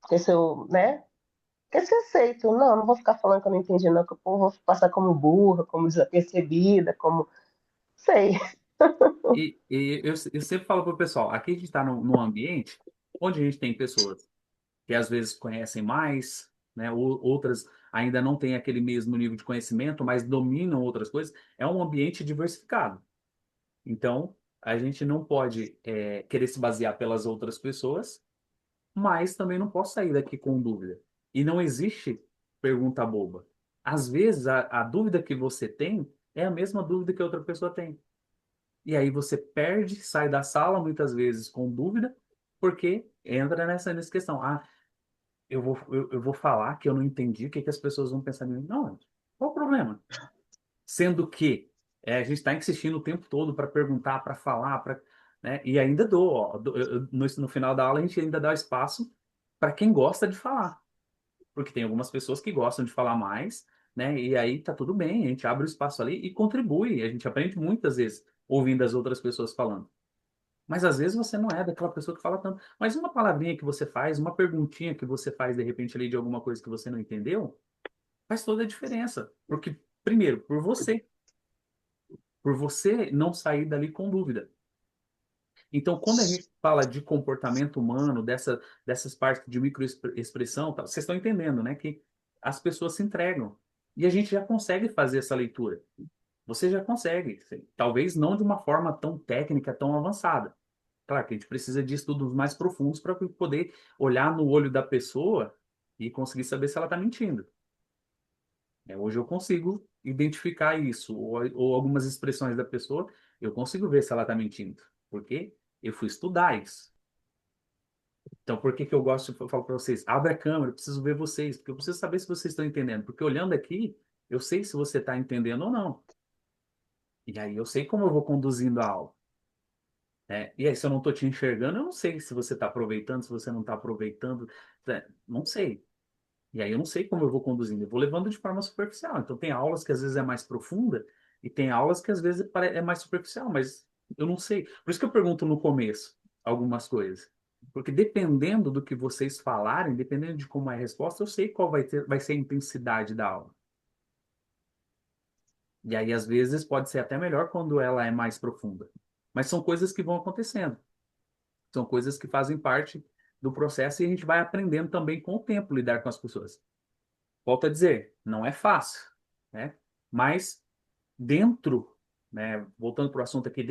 S5: Quer ser, né? Quer ser aceito. Não, não vou ficar falando que eu não entendi, não, que eu vou passar como burra, como desapercebida, como. Sei.
S1: Eu sempre falo para o pessoal, aqui a gente está num ambiente onde a gente tem pessoas que às vezes conhecem mais, né? Outras ainda não têm aquele mesmo nível de conhecimento, mas dominam outras coisas. É um ambiente diversificado. Então, a gente não pode querer se basear pelas outras pessoas, mas também não posso sair daqui com dúvida. E não existe pergunta boba. Às vezes, a dúvida que você tem é a mesma dúvida que a outra pessoa tem. E aí você perde, sai da sala muitas vezes com dúvida, porque entra nessa questão. Ah, eu vou falar que eu não entendi, o que que as pessoas vão pensar de mim? Não, qual o problema? Sendo que a gente está insistindo o tempo todo para perguntar, para falar, né? E ainda dou, ó, no final da aula a gente ainda dá espaço para quem gosta de falar, porque tem algumas pessoas que gostam de falar mais, né? E aí tá tudo bem, a gente abre o espaço ali e contribui, a gente aprende muitas vezes ouvindo as outras pessoas falando. Mas às vezes você não é daquela pessoa que fala tanto. Mas uma palavrinha que você faz, uma perguntinha que você faz de repente ali de alguma coisa que você não entendeu, faz toda a diferença. Porque, primeiro, por você não sair dali com dúvida. Então, quando a gente fala de comportamento humano, dessas partes de microexpressão, tá, vocês estão entendendo, né? Que as pessoas se entregam. E a gente já consegue fazer essa leitura. Você já consegue. Talvez não de uma forma tão técnica, tão avançada. Claro que a gente precisa de estudos mais profundos para poder olhar no olho da pessoa e conseguir saber se ela está mentindo. Hoje eu consigo identificar isso, ou algumas expressões da pessoa, eu consigo ver se ela está mentindo, porque eu fui estudar isso. Então, por que que eu gosto, eu falo para vocês, abre a câmera, eu preciso ver vocês, porque eu preciso saber se vocês estão entendendo, porque olhando aqui, eu sei se você está entendendo ou não. E aí eu sei como eu vou conduzindo a aula. Né? E aí, se eu não estou te enxergando, eu não sei se você está aproveitando, se você não está aproveitando, né? Não sei. E aí eu não sei como eu vou conduzindo, eu vou levando de forma superficial. Então tem aulas que às vezes é mais profunda e tem aulas que às vezes é mais superficial, mas eu não sei. Por isso que eu pergunto no começo algumas coisas. Porque dependendo do que vocês falarem, dependendo de como é a resposta, eu sei qual vai ser a intensidade da aula. E aí, às vezes, pode ser até melhor quando ela é mais profunda. Mas são coisas que vão acontecendo. São coisas que fazem parte do processo e a gente vai aprendendo também com o tempo lidar com as pessoas. Volto a dizer, não é fácil, né? Mas dentro, né, voltando para o assunto aqui,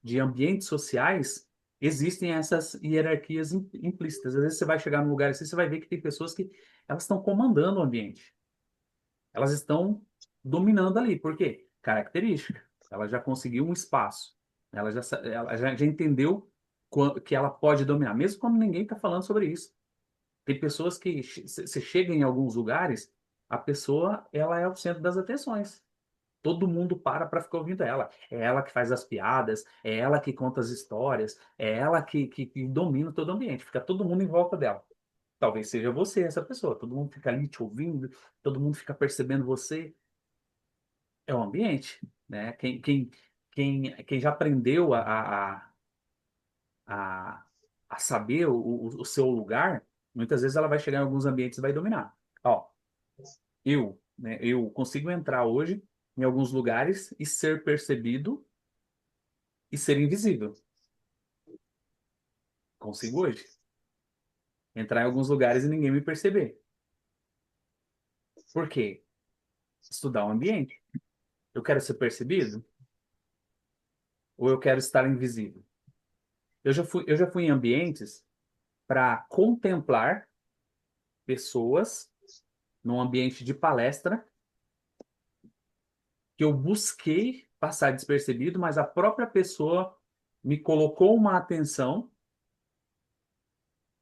S1: de ambientes sociais, existem essas hierarquias implícitas. Às vezes você vai chegar num lugar assim, você vai ver que tem pessoas que elas estão comandando o ambiente. Elas estão dominando ali. Por quê? Característica. Ela já conseguiu um espaço. Ela já entendeu que ela pode dominar, mesmo quando ninguém está falando sobre isso. Tem pessoas que você chega em alguns lugares, a pessoa ela é o centro das atenções. Todo mundo para ficar ouvindo ela. É ela que faz as piadas, é ela que conta as histórias, é ela que domina todo o ambiente. Fica todo mundo em volta dela. Talvez seja você essa pessoa. Todo mundo fica ali te ouvindo, todo mundo fica percebendo você. É o ambiente, né? Quem já aprendeu a, a saber o seu lugar, muitas vezes ela vai chegar em alguns ambientes e vai dominar. Ó, eu consigo entrar hoje em alguns lugares e ser percebido e ser invisível. Consigo hoje. Entrar em alguns lugares e ninguém me perceber. Por quê? Estudar o ambiente. Eu quero ser percebido ou eu quero estar invisível? Eu já fui em ambientes para contemplar pessoas num ambiente de palestra que eu busquei passar despercebido, mas a própria pessoa me colocou uma atenção.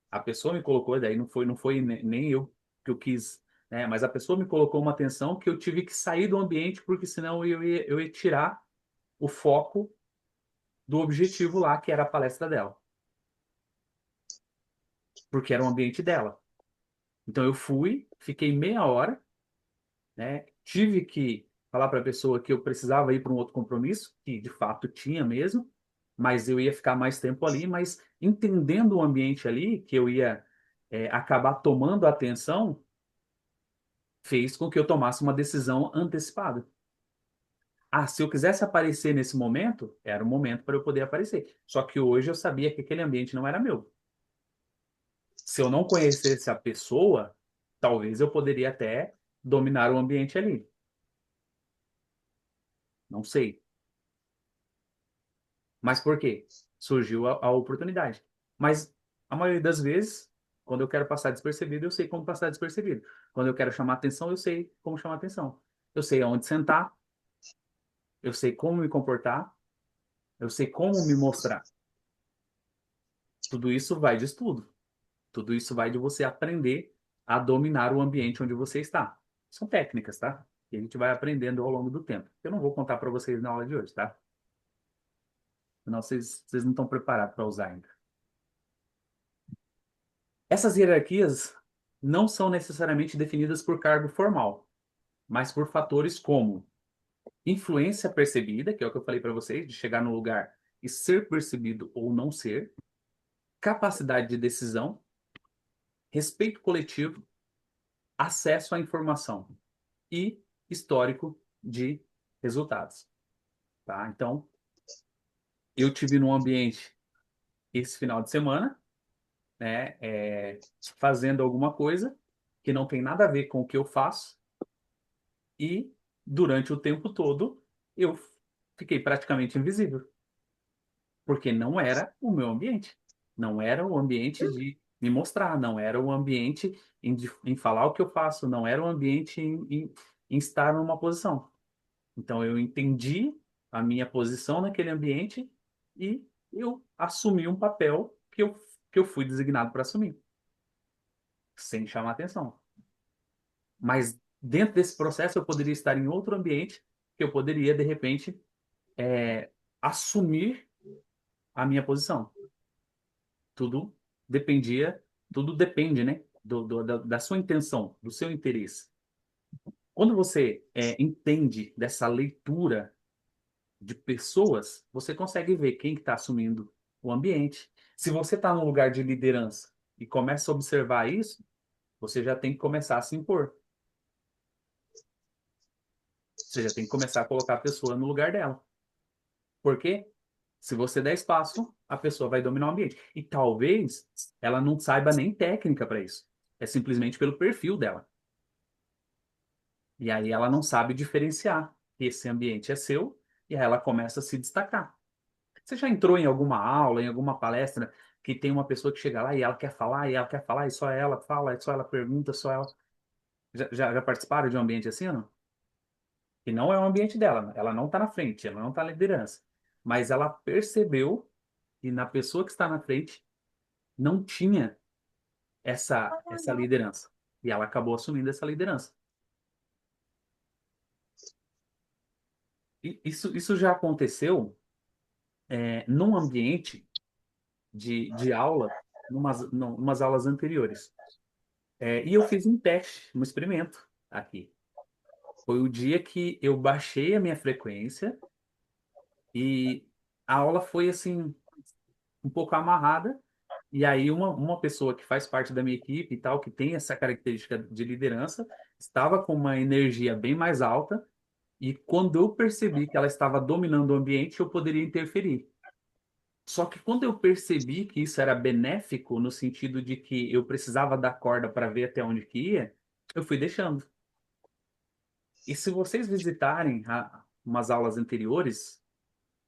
S1: A pessoa me colocou, daí não foi nem eu que eu quis, né? Mas a pessoa me colocou uma atenção que eu tive que sair do ambiente, porque senão eu ia tirar o foco do objetivo lá, que era a palestra dela. Porque era o ambiente dela. Então eu fui, fiquei meia hora, né? Tive que falar para a pessoa que eu precisava ir para um outro compromisso, que de fato tinha mesmo, mas eu ia ficar mais tempo ali, mas entendendo o ambiente ali, que eu ia acabar tomando atenção, fez com que eu tomasse uma decisão antecipada. Ah, se eu quisesse aparecer nesse momento, era o momento para eu poder aparecer. Só que hoje eu sabia que aquele ambiente não era meu. Se eu não conhecesse a pessoa, talvez eu poderia até dominar o ambiente ali. Não sei. Mas por quê? Surgiu a oportunidade. Mas a maioria das vezes, quando eu quero passar despercebido, eu sei como passar despercebido. Quando eu quero chamar atenção, eu sei como chamar atenção. Eu sei aonde sentar, eu sei como me comportar, eu sei como me mostrar. Tudo isso vai de estudo. Tudo isso vai de você aprender a dominar o ambiente onde você está. São técnicas, tá? Que a gente vai aprendendo ao longo do tempo. Eu não vou contar para vocês na aula de hoje, tá? Senão vocês não estão preparados para usar ainda. Essas hierarquias não são necessariamente definidas por cargo formal, mas por fatores como influência percebida, que é o que eu falei para vocês, de chegar no lugar e ser percebido ou não ser, capacidade de decisão, respeito coletivo, acesso à informação e histórico de resultados, tá? Então, eu tive num ambiente esse final de semana, né, fazendo alguma coisa que não tem nada a ver com o que eu faço e durante o tempo todo eu fiquei praticamente invisível, porque não era o meu ambiente, não era o ambiente de me mostrar, não era o ambiente em falar o que eu faço, não era o ambiente em estar numa posição. Então eu entendi a minha posição naquele ambiente e eu assumi um papel que eu fui designado para assumir, sem chamar atenção. Mas dentro desse processo eu poderia estar em outro ambiente que eu poderia, de repente, assumir a minha posição. Tudo dependia, tudo depende, né, da sua intenção, do seu interesse. Quando você entende dessa leitura de pessoas, você consegue ver quem está assumindo o ambiente. Se você está num lugar de liderança e começa a observar isso, você já tem que começar a se impor. Você já tem que começar a colocar a pessoa no lugar dela. Por quê? Se você der espaço, a pessoa vai dominar o ambiente. E talvez ela não saiba nem técnica para isso. É simplesmente pelo perfil dela. E aí ela não sabe diferenciar que esse ambiente é seu e aí ela começa a se destacar. Você já entrou em alguma aula, em alguma palestra, que tem uma pessoa que chega lá e ela quer falar, e ela quer falar, e só ela fala, e só ela pergunta, só ela. Já participaram de um ambiente assim ou não? E não é o ambiente dela, ela não está na frente, ela não está na liderança. Mas ela percebeu que na pessoa que está na frente não tinha essa liderança. E ela acabou assumindo essa liderança. E isso já aconteceu num ambiente de aula, numas aulas anteriores. E eu fiz um teste, um experimento aqui. Foi o dia que eu baixei a minha frequência e a aula foi assim, um pouco amarrada. E aí uma pessoa que faz parte da minha equipe e tal, que tem essa característica de liderança, estava com uma energia bem mais alta. E quando eu percebi que ela estava dominando o ambiente, eu poderia interferir. Só que quando eu percebi que isso era benéfico, no sentido de que eu precisava dar corda para ver até onde que ia, eu fui deixando. E se vocês visitarem umas aulas anteriores,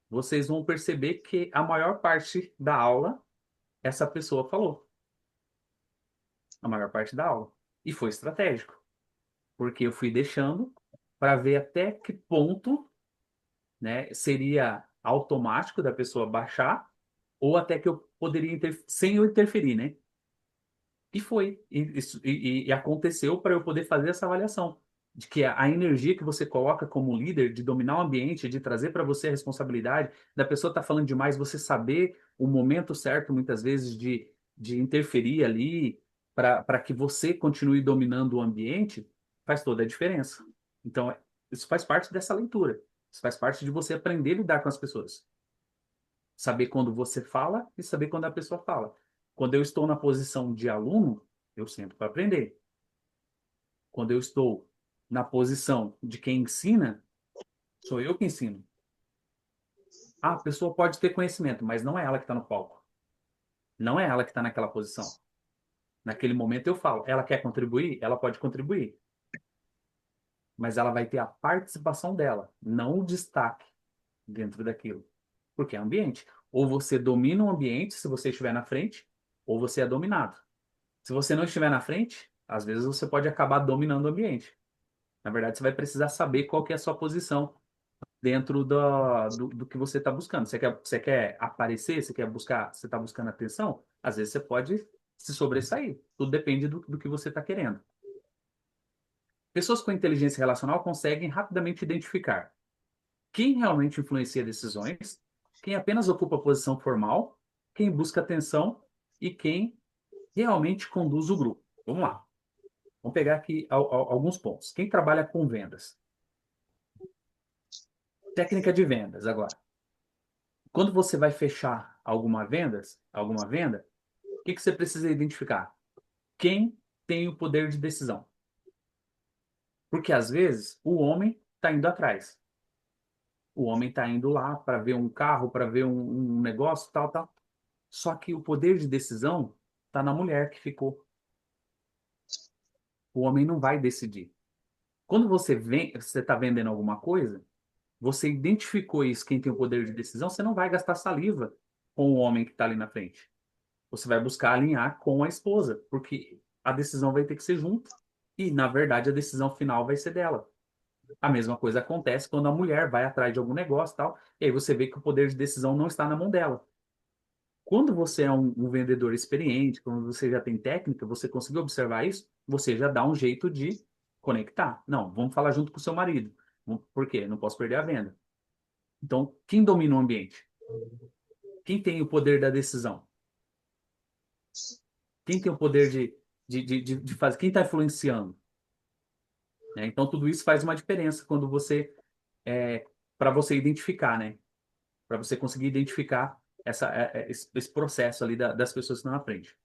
S1: vocês vão perceber que a maior parte da aula, essa pessoa falou. A maior parte da aula. E foi estratégico. Porque eu fui deixando para ver até que ponto, né, seria automático da pessoa baixar, ou até que eu poderia sem eu interferir, né? E foi. E aconteceu para eu poder fazer essa avaliação. De que a energia que você coloca como líder, de dominar o ambiente, de trazer para você a responsabilidade, da pessoa estar falando demais, você saber o momento certo, muitas vezes, de interferir ali, para que você continue dominando o ambiente, faz toda a diferença. Então, isso faz parte dessa leitura. Isso faz parte de você aprender a lidar com as pessoas. Saber quando você fala e saber quando a pessoa fala. Quando eu estou na posição de aluno, eu sento para aprender. Quando eu estou na posição de quem ensina, sou eu que ensino. Ah, a pessoa pode ter conhecimento, mas não é ela que está no palco. Não é ela que está naquela posição. Naquele momento eu falo, ela quer contribuir? Ela pode contribuir. Mas ela vai ter a participação dela, não o destaque dentro daquilo. Porque é ambiente. Ou você domina o ambiente se você estiver na frente, ou você é dominado. Se você não estiver na frente, às vezes você pode acabar dominando o ambiente. Na verdade, você vai precisar saber qual que é a sua posição dentro do que você está buscando. Você quer aparecer? Você quer buscar? Você está buscando atenção? Às vezes você pode se sobressair. Tudo depende do que você está querendo. Pessoas com inteligência relacional conseguem rapidamente identificar quem realmente influencia decisões, quem apenas ocupa posição formal, quem busca atenção e quem realmente conduz o grupo. Vamos lá. Vamos pegar aqui alguns pontos. Quem trabalha com vendas? Técnica de vendas agora. Quando você vai fechar alguma venda, o que você precisa identificar? Quem tem o poder de decisão? Porque às vezes o homem está indo atrás. O homem está indo lá para ver um carro, para ver um negócio, tal, tal. Só que o poder de decisão está na mulher que ficou. O homem não vai decidir. Quando você está vendendo alguma coisa, você identificou isso, quem tem o poder de decisão, você não vai gastar saliva com o homem que está ali na frente. Você vai buscar alinhar com a esposa, porque a decisão vai ter que ser junto. E, na verdade, a decisão final vai ser dela. A mesma coisa acontece quando a mulher vai atrás de algum negócio e tal, e aí você vê que o poder de decisão não está na mão dela. Quando você é um vendedor experiente, quando você já tem técnica, você conseguiu observar isso, você já dá um jeito de conectar. Não, vamos falar junto com o seu marido. Por quê? Não posso perder a venda. Então, quem domina o ambiente? Quem tem o poder da decisão? Quem tem o poder de fazer? Quem está influenciando? Né? Então, tudo isso faz uma diferença quando para você identificar, né? Para você conseguir identificar esse processo ali das pessoas que estão na frente.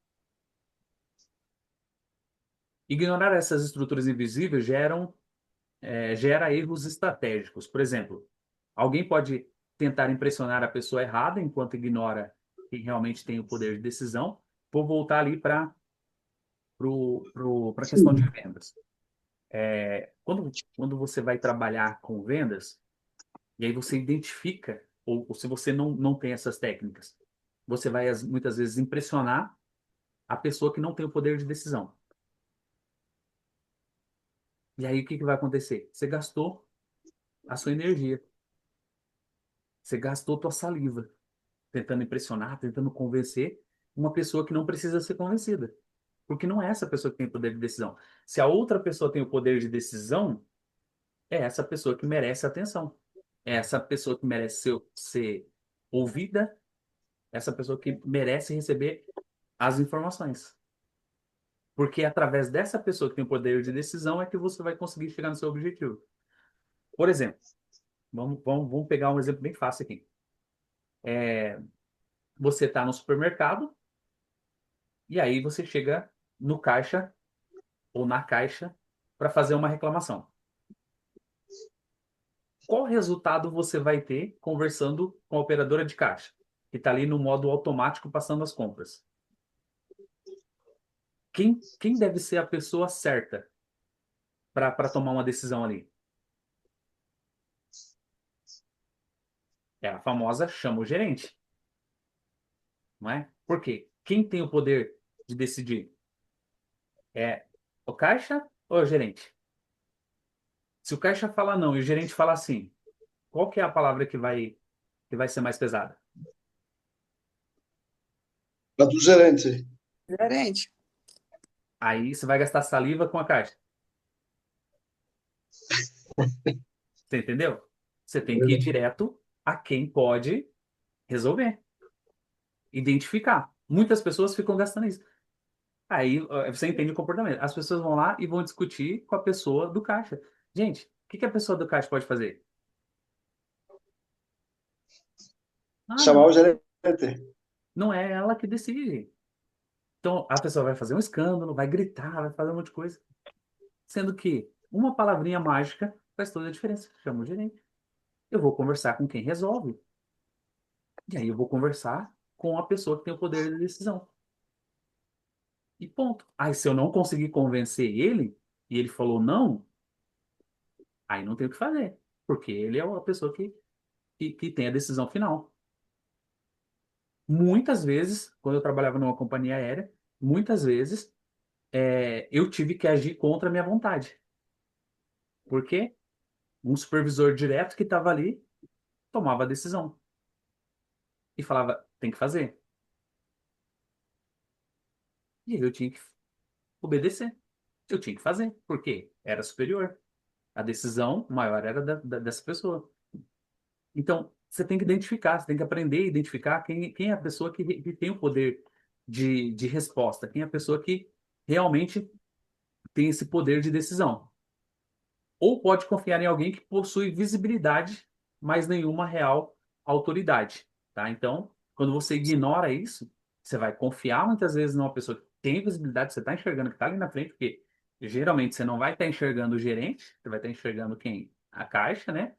S1: Ignorar essas estruturas invisíveis gera erros estratégicos. Por exemplo, alguém pode tentar impressionar a pessoa errada enquanto ignora quem realmente tem o poder de decisão. Vou voltar ali para a questão de vendas. Quando você vai trabalhar com vendas, e aí você identifica, ou se você não tem essas técnicas, você vai muitas vezes impressionar a pessoa que não tem o poder de decisão. E aí o que vai acontecer? Você gastou a sua energia. Você gastou tua saliva tentando impressionar, tentando convencer uma pessoa que não precisa ser convencida. Porque não é essa pessoa que tem o poder de decisão. Se a outra pessoa tem o poder de decisão, é essa pessoa que merece atenção. É essa pessoa que merece ser ouvida, essa pessoa que merece receber as informações. Porque é através dessa pessoa que tem o poder de decisão é que você vai conseguir chegar no seu objetivo. Por exemplo, vamos pegar um exemplo bem fácil aqui. Você está no supermercado e aí você chega no caixa ou na caixa para fazer uma reclamação. Qual resultado você vai ter conversando com a operadora de caixa, que está ali no modo automático passando as compras? Quem deve ser a pessoa certa para tomar uma decisão ali? É a famosa chama o gerente, não é? Por quê? Quem tem o poder de decidir? É o caixa ou é o gerente? Se o caixa fala não e o gerente fala sim, qual que é a palavra que vai ser mais pesada?
S6: A do gerente.
S3: Gerente.
S1: Aí você vai gastar saliva com a caixa. Você entendeu? Você tem que ir direto a quem pode resolver. Identificar. Muitas pessoas ficam gastando isso. Aí você entende o comportamento. As pessoas vão lá e vão discutir com a pessoa do caixa. Gente, o que que a pessoa do caixa pode fazer?
S6: Chamar
S1: Nada.
S6: o gerente.
S1: Não é ela que decide. Então, a pessoa vai fazer um escândalo, vai gritar, vai fazer um monte de coisa. Sendo que uma palavrinha mágica faz toda a diferença. Chama o gerente. Eu vou conversar com quem resolve. E aí eu vou conversar com a pessoa que tem o poder de decisão. E ponto. Aí se eu não conseguir convencer ele, e ele falou não, aí não tem o que fazer. Porque ele é a pessoa que tem a decisão final. Muitas vezes, quando eu trabalhava numa companhia aérea, muitas vezes eu tive que agir contra a minha vontade. Por quê? Um supervisor direto que estava ali tomava a decisão e falava, tem que fazer. E aí eu tinha que obedecer. Eu tinha que fazer. Por quê? Era superior. A decisão maior era dessa pessoa. Então, você tem que identificar, você tem que aprender a identificar quem é a pessoa que tem o poder de resposta, quem é a pessoa que realmente tem esse poder de decisão. Ou pode confiar em alguém que possui visibilidade, mas nenhuma real autoridade, tá? Então, quando você ignora isso, você vai confiar muitas vezes numa pessoa que tem visibilidade, você está enxergando que está ali na frente, porque geralmente você não vai estar enxergando o gerente, você vai estar enxergando quem? A caixa, né?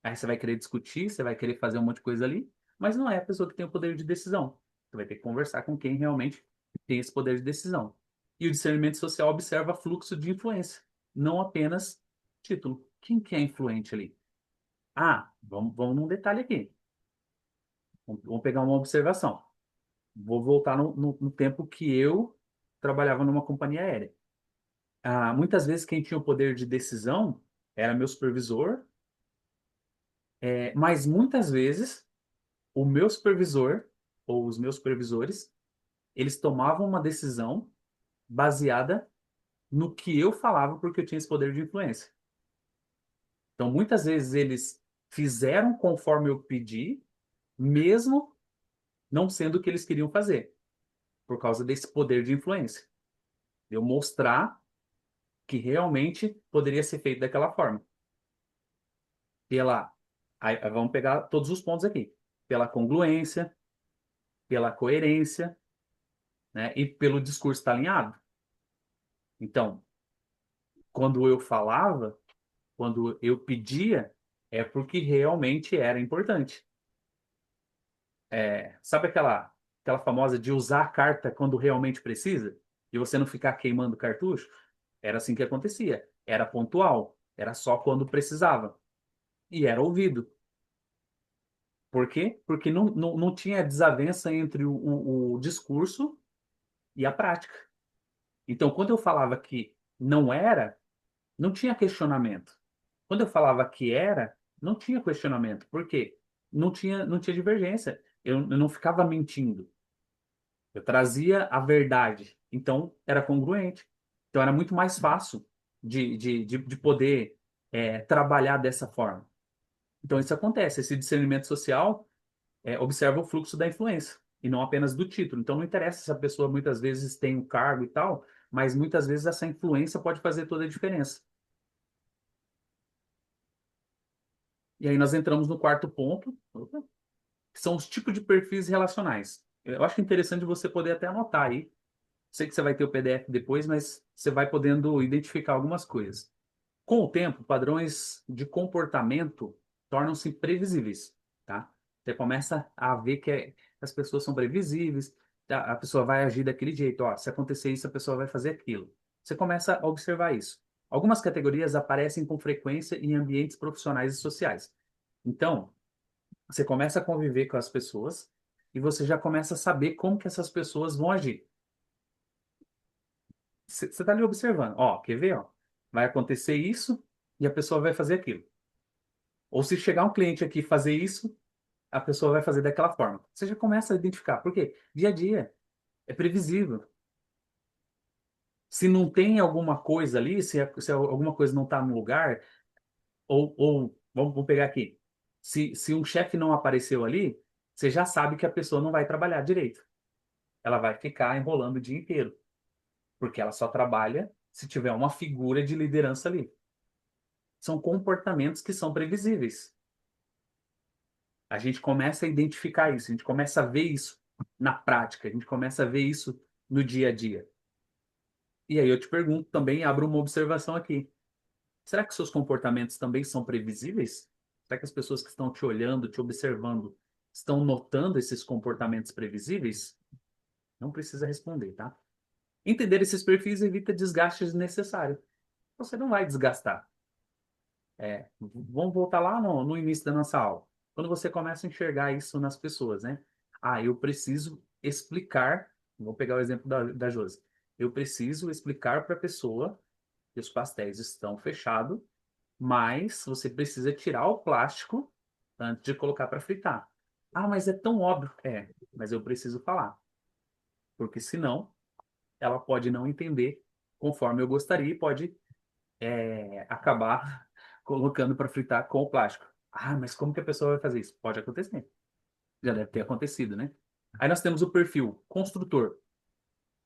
S1: Aí você vai querer discutir, você vai querer fazer um monte de coisa ali, mas não é a pessoa que tem o poder de decisão. Você vai ter que conversar com quem realmente tem esse poder de decisão. E o discernimento social observa fluxo de influência, não apenas título. Quem que é influente ali? Ah, vamos num detalhe aqui. Vamos pegar uma observação. Vou voltar no tempo que eu trabalhava numa companhia aérea. Muitas vezes quem tinha o poder de decisão era meu supervisor, mas muitas vezes o meu supervisor ou os meus supervisores, eles tomavam uma decisão baseada no que eu falava porque eu tinha esse poder de influência. Então, muitas vezes eles fizeram conforme eu pedi, mesmo não sendo o que eles queriam fazer, por causa desse poder de influência. De eu mostrar que realmente poderia ser feito daquela forma. Pela, aí, vamos pegar todos os pontos aqui. Pela congruência, pela coerência, né, e pelo discurso estar alinhado. Então, quando eu falava, quando eu pedia, é porque realmente era importante. Sabe aquela famosa de usar a carta quando realmente precisa? E você não ficar queimando cartucho? Era assim que acontecia. Era pontual. Era só quando precisava. E era ouvido. Por quê? Porque não tinha desavença entre o discurso e a prática. Então, quando eu falava que não era, não tinha questionamento. Quando eu falava que era, não tinha questionamento. Por quê? Não tinha divergência. Eu não ficava mentindo. Eu trazia a verdade. Então, era congruente. Então, era muito mais fácil de poder trabalhar dessa forma. Então, isso acontece. Esse discernimento social observa o fluxo da influência e não apenas do título. Então, não interessa se a pessoa muitas vezes tem um cargo e tal, mas muitas vezes essa influência pode fazer toda a diferença. E aí nós entramos no quarto ponto, que são os tipos de perfis relacionais. Eu acho interessante você poder até anotar aí. Sei que você vai ter o PDF depois, mas você vai podendo identificar algumas coisas. Com o tempo, padrões de comportamento tornam-se previsíveis, tá? Você começa a ver que as pessoas são previsíveis, tá? A pessoa vai agir daquele jeito. Ó, se acontecer isso, a pessoa vai fazer aquilo. Você começa a observar isso. Algumas categorias aparecem com frequência em ambientes profissionais e sociais. Então, você começa a conviver com as pessoas e você já começa a saber como que essas pessoas vão agir. Você está ali observando. Ó, quer ver? Ó? Vai acontecer isso e a pessoa vai fazer aquilo. Ou se chegar um cliente aqui e fazer isso, a pessoa vai fazer daquela forma. Você já começa a identificar. Por quê? Dia a dia. É previsível. Se não tem alguma coisa ali, se alguma coisa não está no lugar, ou vamos pegar aqui. Se um chefe não apareceu ali, você já sabe que a pessoa não vai trabalhar direito. Ela vai ficar enrolando o dia inteiro. porque ela só trabalha se tiver uma figura de liderança ali. São comportamentos que são previsíveis. A gente começa a identificar isso, a gente começa a ver isso na prática, a gente começa a ver isso no dia a dia. E aí eu te pergunto também, abro uma observação aqui. Será que seus comportamentos também são previsíveis? Será que as pessoas que estão te olhando, te observando, estão notando esses comportamentos previsíveis? Não precisa responder, tá? Entender esses perfis evita desgaste desnecessário. Você não vai desgastar. Vamos voltar lá no início da nossa aula. Quando você começa a enxergar isso nas pessoas, né? Ah, eu preciso explicar. Vou pegar o exemplo da Josi. Eu preciso explicar para a pessoa que os pastéis estão fechados, mas você precisa tirar o plástico antes de colocar para fritar. Ah, mas é tão óbvio. Mas eu preciso falar. Porque senão ela pode não entender conforme eu gostaria e pode acabar colocando para fritar com o plástico. Ah, mas como que a pessoa vai fazer isso? Pode acontecer. Já deve ter acontecido, né? Aí nós temos o perfil construtor.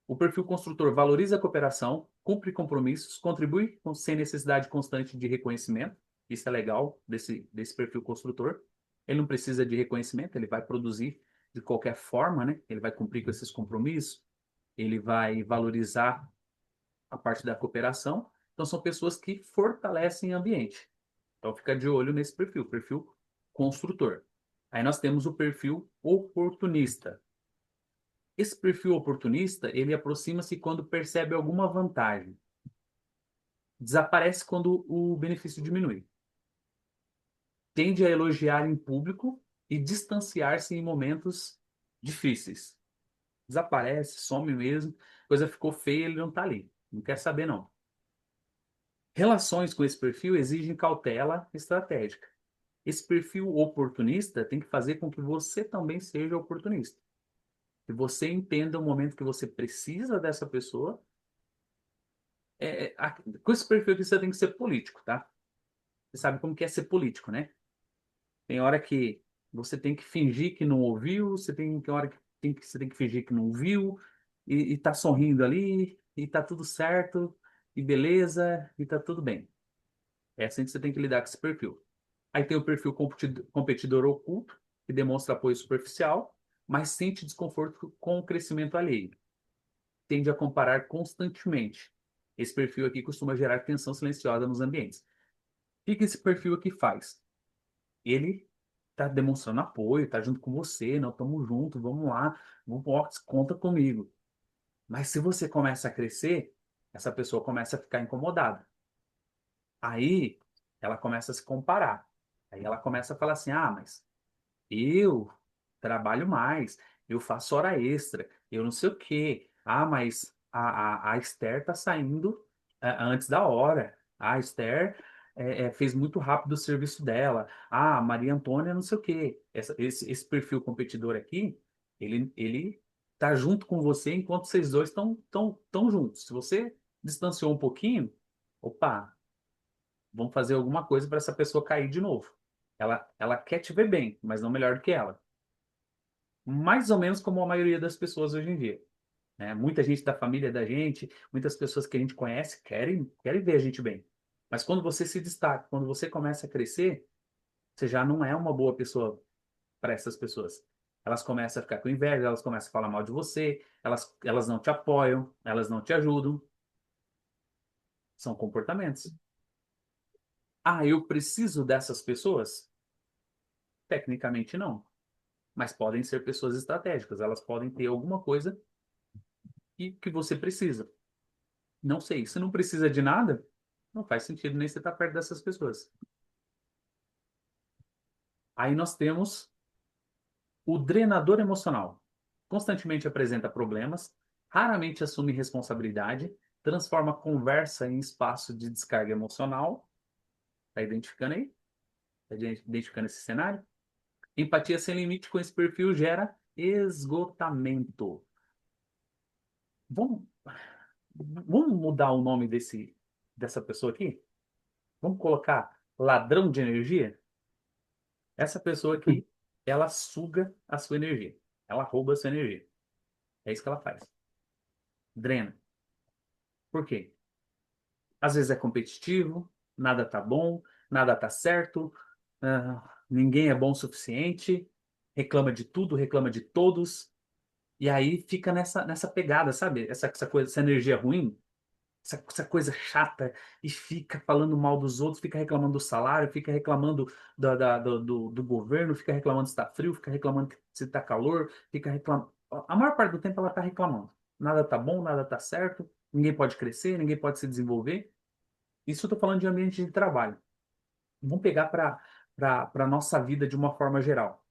S1: O perfil construtor valoriza a cooperação, cumpre compromissos, contribui sem necessidade constante de reconhecimento. Isso é legal desse perfil construtor. Ele não precisa de reconhecimento, ele vai produzir de qualquer forma, né? Ele vai cumprir com esses compromissos, ele vai valorizar a parte da cooperação. Então, são pessoas que fortalecem o ambiente. Então, fica de olho nesse perfil construtor. Aí nós temos o perfil oportunista. Esse perfil oportunista, ele aproxima-se quando percebe alguma vantagem. Desaparece quando o benefício diminui. Tende a elogiar em público e distanciar-se em momentos difíceis. Desaparece, some mesmo, coisa ficou feia, ele não está ali. Não quer saber, não. Relações com esse perfil exigem cautela estratégica. Esse perfil oportunista tem que fazer com que você também seja oportunista. Que você entenda o momento que você precisa dessa pessoa. Com esse perfil aqui você tem que ser político, tá? Você sabe como que é ser político, né? Tem hora que você tem que fingir que não ouviu, tem hora que, você tem que fingir que não viu, e tá sorrindo ali, e tá tudo certo, e beleza, e tá tudo bem. É assim que você tem que lidar com esse perfil. Aí tem o perfil competidor oculto, que demonstra apoio superficial, mas sente desconforto com o crescimento alheio. Tende a comparar constantemente. Esse perfil aqui costuma gerar tensão silenciosa nos ambientes. O que esse perfil aqui faz? Ele está demonstrando apoio, está junto com você, não estamos juntos, vamos lá, vamos, conta comigo. Mas se você começa a crescer, essa pessoa começa a ficar incomodada. Aí ela começa a se comparar. Aí ela começa a falar assim: ah, mas eu trabalho mais, eu faço hora extra, eu não sei o quê. Ah, mas a Esther tá saindo antes da hora. A Esther fez muito rápido o serviço dela. Ah, a Maria Antônia não sei o quê. Esse perfil competidor aqui, ele tá junto com você enquanto vocês dois estão juntos. Se você distanciou um pouquinho, opa, vamos fazer alguma coisa para essa pessoa cair de novo. Ela quer te ver bem, mas não melhor do que ela. Mais ou menos como a maioria das pessoas hoje em dia, né? Muita gente da família da gente, muitas pessoas que a gente conhece querem ver a gente bem. Mas quando você se destaca, quando você começa a crescer, você já não é uma boa pessoa para essas pessoas. Elas começam a ficar com inveja, elas começam a falar mal de você, elas não te apoiam, elas não te ajudam. São comportamentos. Ah, eu preciso dessas pessoas? Tecnicamente não. Mas podem ser pessoas estratégicas. Elas podem ter alguma coisa que você precisa. Não sei. Se não precisa de nada, não faz sentido nem você estar perto dessas pessoas. Aí nós temos o drenador emocional. Constantemente apresenta problemas, raramente assume responsabilidade, transforma conversa em espaço de descarga emocional. Está identificando aí? Está identificando esse cenário? Empatia sem limite com esse perfil gera esgotamento. Vamos, vamos mudar o nome dessa pessoa aqui? Vamos colocar ladrão de energia? Essa pessoa aqui, ela suga a sua energia. Ela rouba a sua energia. É isso que ela faz. Drena. Por quê? Às vezes é competitivo, nada tá bom, nada tá certo, ninguém é bom o suficiente, reclama de tudo, reclama de todos, e aí fica nessa pegada, sabe? Essa coisa, essa energia ruim, essa coisa chata, e fica falando mal dos outros, fica reclamando do salário, fica reclamando do governo, fica reclamando se tá frio, fica reclamando se tá calor, fica reclamando. A maior parte do tempo ela tá reclamando. Nada tá bom, nada tá certo, ninguém pode crescer, ninguém pode se desenvolver. Isso eu tô falando de ambiente de trabalho. Vamos pegar para a nossa vida de uma forma geral.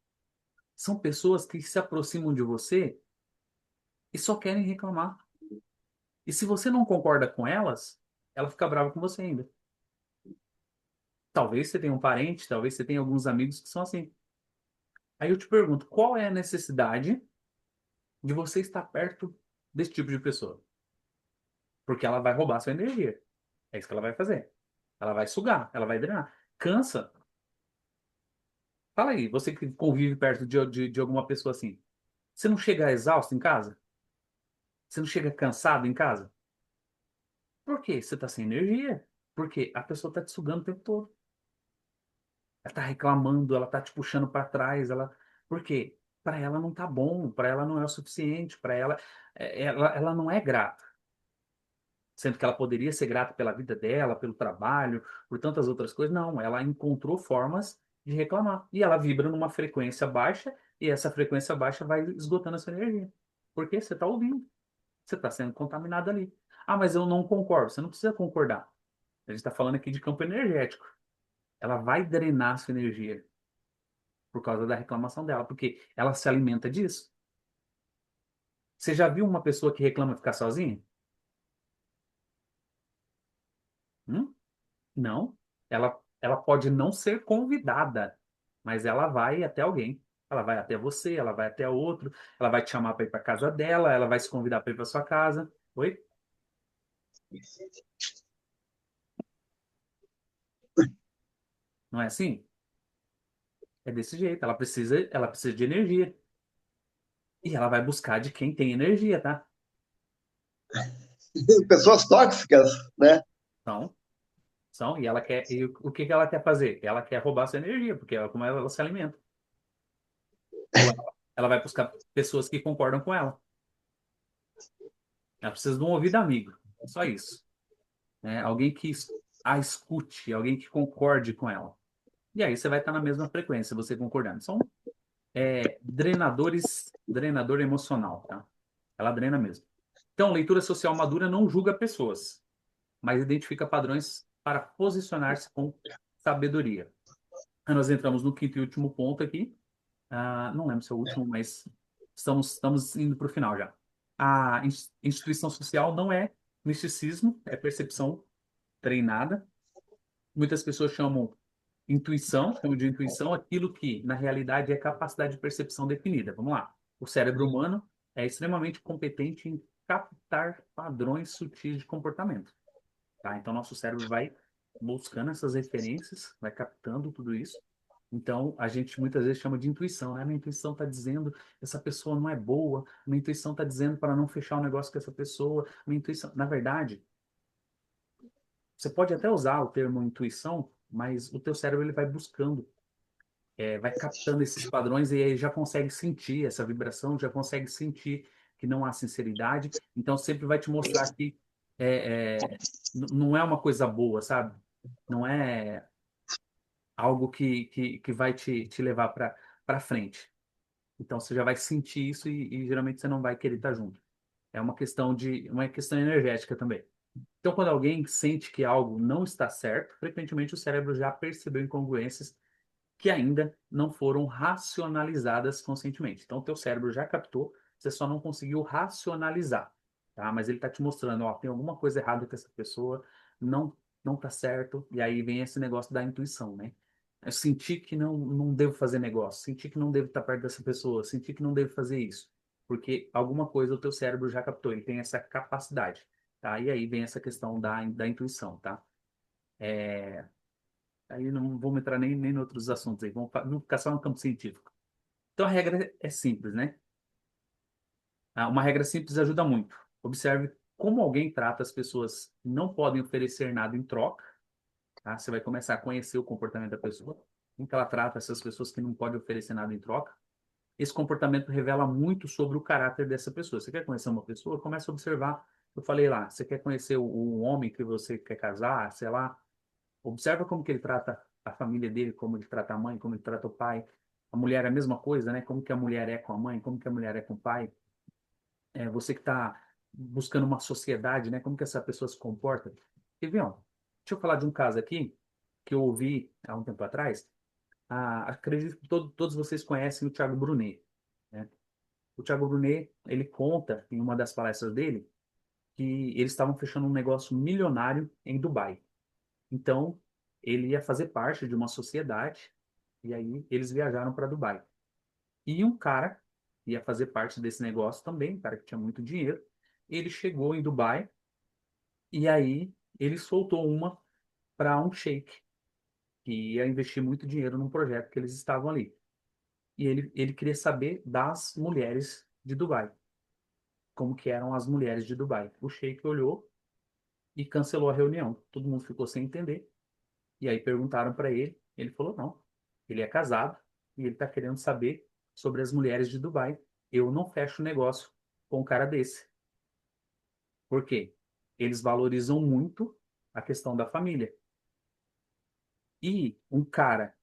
S1: São pessoas que se aproximam de você e só querem reclamar. E se você não concorda com elas, ela fica brava com você ainda. Talvez você tenha um parente, talvez você tenha alguns amigos que são assim. Aí eu te pergunto, qual é a necessidade de você estar perto desse tipo de pessoa? Porque ela vai roubar sua energia. É isso que ela vai fazer. Ela vai sugar, ela vai drenar. Cansa. Fala aí, você que convive perto de alguma pessoa assim. Você não chega exausto em casa? Você não chega cansado em casa? Por quê? Você está sem energia. Porque a pessoa está te sugando o tempo todo. Ela está reclamando, ela está te puxando para trás. Por quê? Para ela não tá bom, para ela não é o suficiente, para ela, ela não é grata. Sendo que ela poderia ser grata pela vida dela, pelo trabalho, por tantas outras coisas. Não, ela encontrou formas de reclamar. E ela vibra numa frequência baixa, e essa frequência baixa vai esgotando a sua energia. Porque você está ouvindo. Você está sendo contaminado ali. Ah, mas eu não concordo. Você não precisa concordar. A gente está falando aqui de campo energético. Ela vai drenar a sua energia por causa da reclamação dela, porque ela se alimenta disso. Você já viu uma pessoa que reclama ficar sozinha? Hum? Não. Ela pode não ser convidada, mas ela vai até alguém. Ela vai até você, ela vai até outro, ela vai te chamar para ir para casa dela, ela vai se convidar para ir para sua casa. Oi? Não é assim? É desse jeito. Ela precisa de energia. E ela vai buscar de quem tem energia, tá?
S6: Pessoas tóxicas, né?
S1: Então, e ela quer, e o que que ela quer fazer? Ela quer roubar sua energia, porque como ela se alimenta. Ou ela vai buscar pessoas que concordam com ela. Ela precisa de um ouvido amigo. Só isso. Né? Alguém que a escute, alguém que concorde com ela. E aí você vai estar na mesma frequência, você concordando. São drenador emocional, tá? Ela drena mesmo. Então, leitura social madura não julga pessoas, mas identifica padrões para posicionar-se com sabedoria. Aí nós entramos no quinto e último ponto aqui. Não lembro se é o último, mas estamos indo para o final já. A instituição social não é misticismo, é percepção treinada. Muitas pessoas chamam de intuição aquilo que, na realidade, é capacidade de percepção definida. Vamos lá. O cérebro humano é extremamente competente em captar padrões sutis de comportamento. Tá? Então, nosso cérebro vai buscando essas referências, vai captando tudo isso. Então, a gente muitas vezes chama de intuição, né? Minha intuição está dizendo essa pessoa não é boa, minha intuição está dizendo para não fechar o negócio com essa pessoa, minha intuição... Na verdade, você pode até usar o termo intuição, mas o teu cérebro ele vai buscando, vai captando esses padrões e aí já consegue sentir essa vibração, já consegue sentir que não há sinceridade. Então, sempre vai te mostrar que não é uma coisa boa, sabe? Não é algo que vai te levar para frente. Então você já vai sentir isso e geralmente você não vai querer estar junto. É uma questão energética também. Então quando alguém sente que algo não está certo, frequentemente o cérebro já percebeu incongruências que ainda não foram racionalizadas conscientemente. Então o teu cérebro já captou, você só não conseguiu racionalizar, tá? Mas ele está te mostrando, ó, tem alguma coisa errada com essa pessoa, não tá certo, e aí vem esse negócio da intuição, né? Eu senti que não devo fazer negócio, senti que não devo estar perto dessa pessoa, senti que não devo fazer isso, porque alguma coisa o teu cérebro já captou, ele tem essa capacidade, tá? E aí vem essa questão da intuição, tá? Aí não vamos entrar nem em outros assuntos aí, vamos ficar só no campo científico. Então a regra é simples, né? Uma regra simples ajuda muito. Observe como alguém trata as pessoas que não podem oferecer nada em troca, tá? Você vai começar a conhecer o comportamento da pessoa, como que ela trata essas pessoas que não podem oferecer nada em troca. Esse comportamento revela muito sobre o caráter dessa pessoa. Você quer conhecer uma pessoa? Começa a observar. Eu falei lá, você quer conhecer o homem que você quer casar, sei lá, observa como que ele trata a família dele, como ele trata a mãe, como ele trata o pai. A mulher é a mesma coisa, né? Como que a mulher é com a mãe, como que a mulher é com o pai. Você que está buscando uma sociedade, né? Como que essa pessoa se comporta. E, viu? Deixa eu falar de um caso aqui que eu ouvi há um tempo atrás. Acredito que todos vocês conhecem o Thiago Brunet, né? O Thiago Brunet, ele conta em uma das palestras dele que eles estavam fechando um negócio milionário em Dubai. Então, ele ia fazer parte de uma sociedade e aí eles viajaram para Dubai. E um cara ia fazer parte desse negócio também, um cara que tinha muito dinheiro. Ele chegou em Dubai e aí ele soltou uma para um sheik que ia investir muito dinheiro num projeto que eles estavam ali. E ele queria saber das mulheres de Dubai, como que eram as mulheres de Dubai. O sheik olhou e cancelou a reunião. Todo mundo ficou sem entender. E aí perguntaram para ele, ele falou não, ele é casado e ele está querendo saber sobre as mulheres de Dubai. Eu não fecho negócio com um cara desse. Por quê? Eles valorizam muito a questão da família. E um cara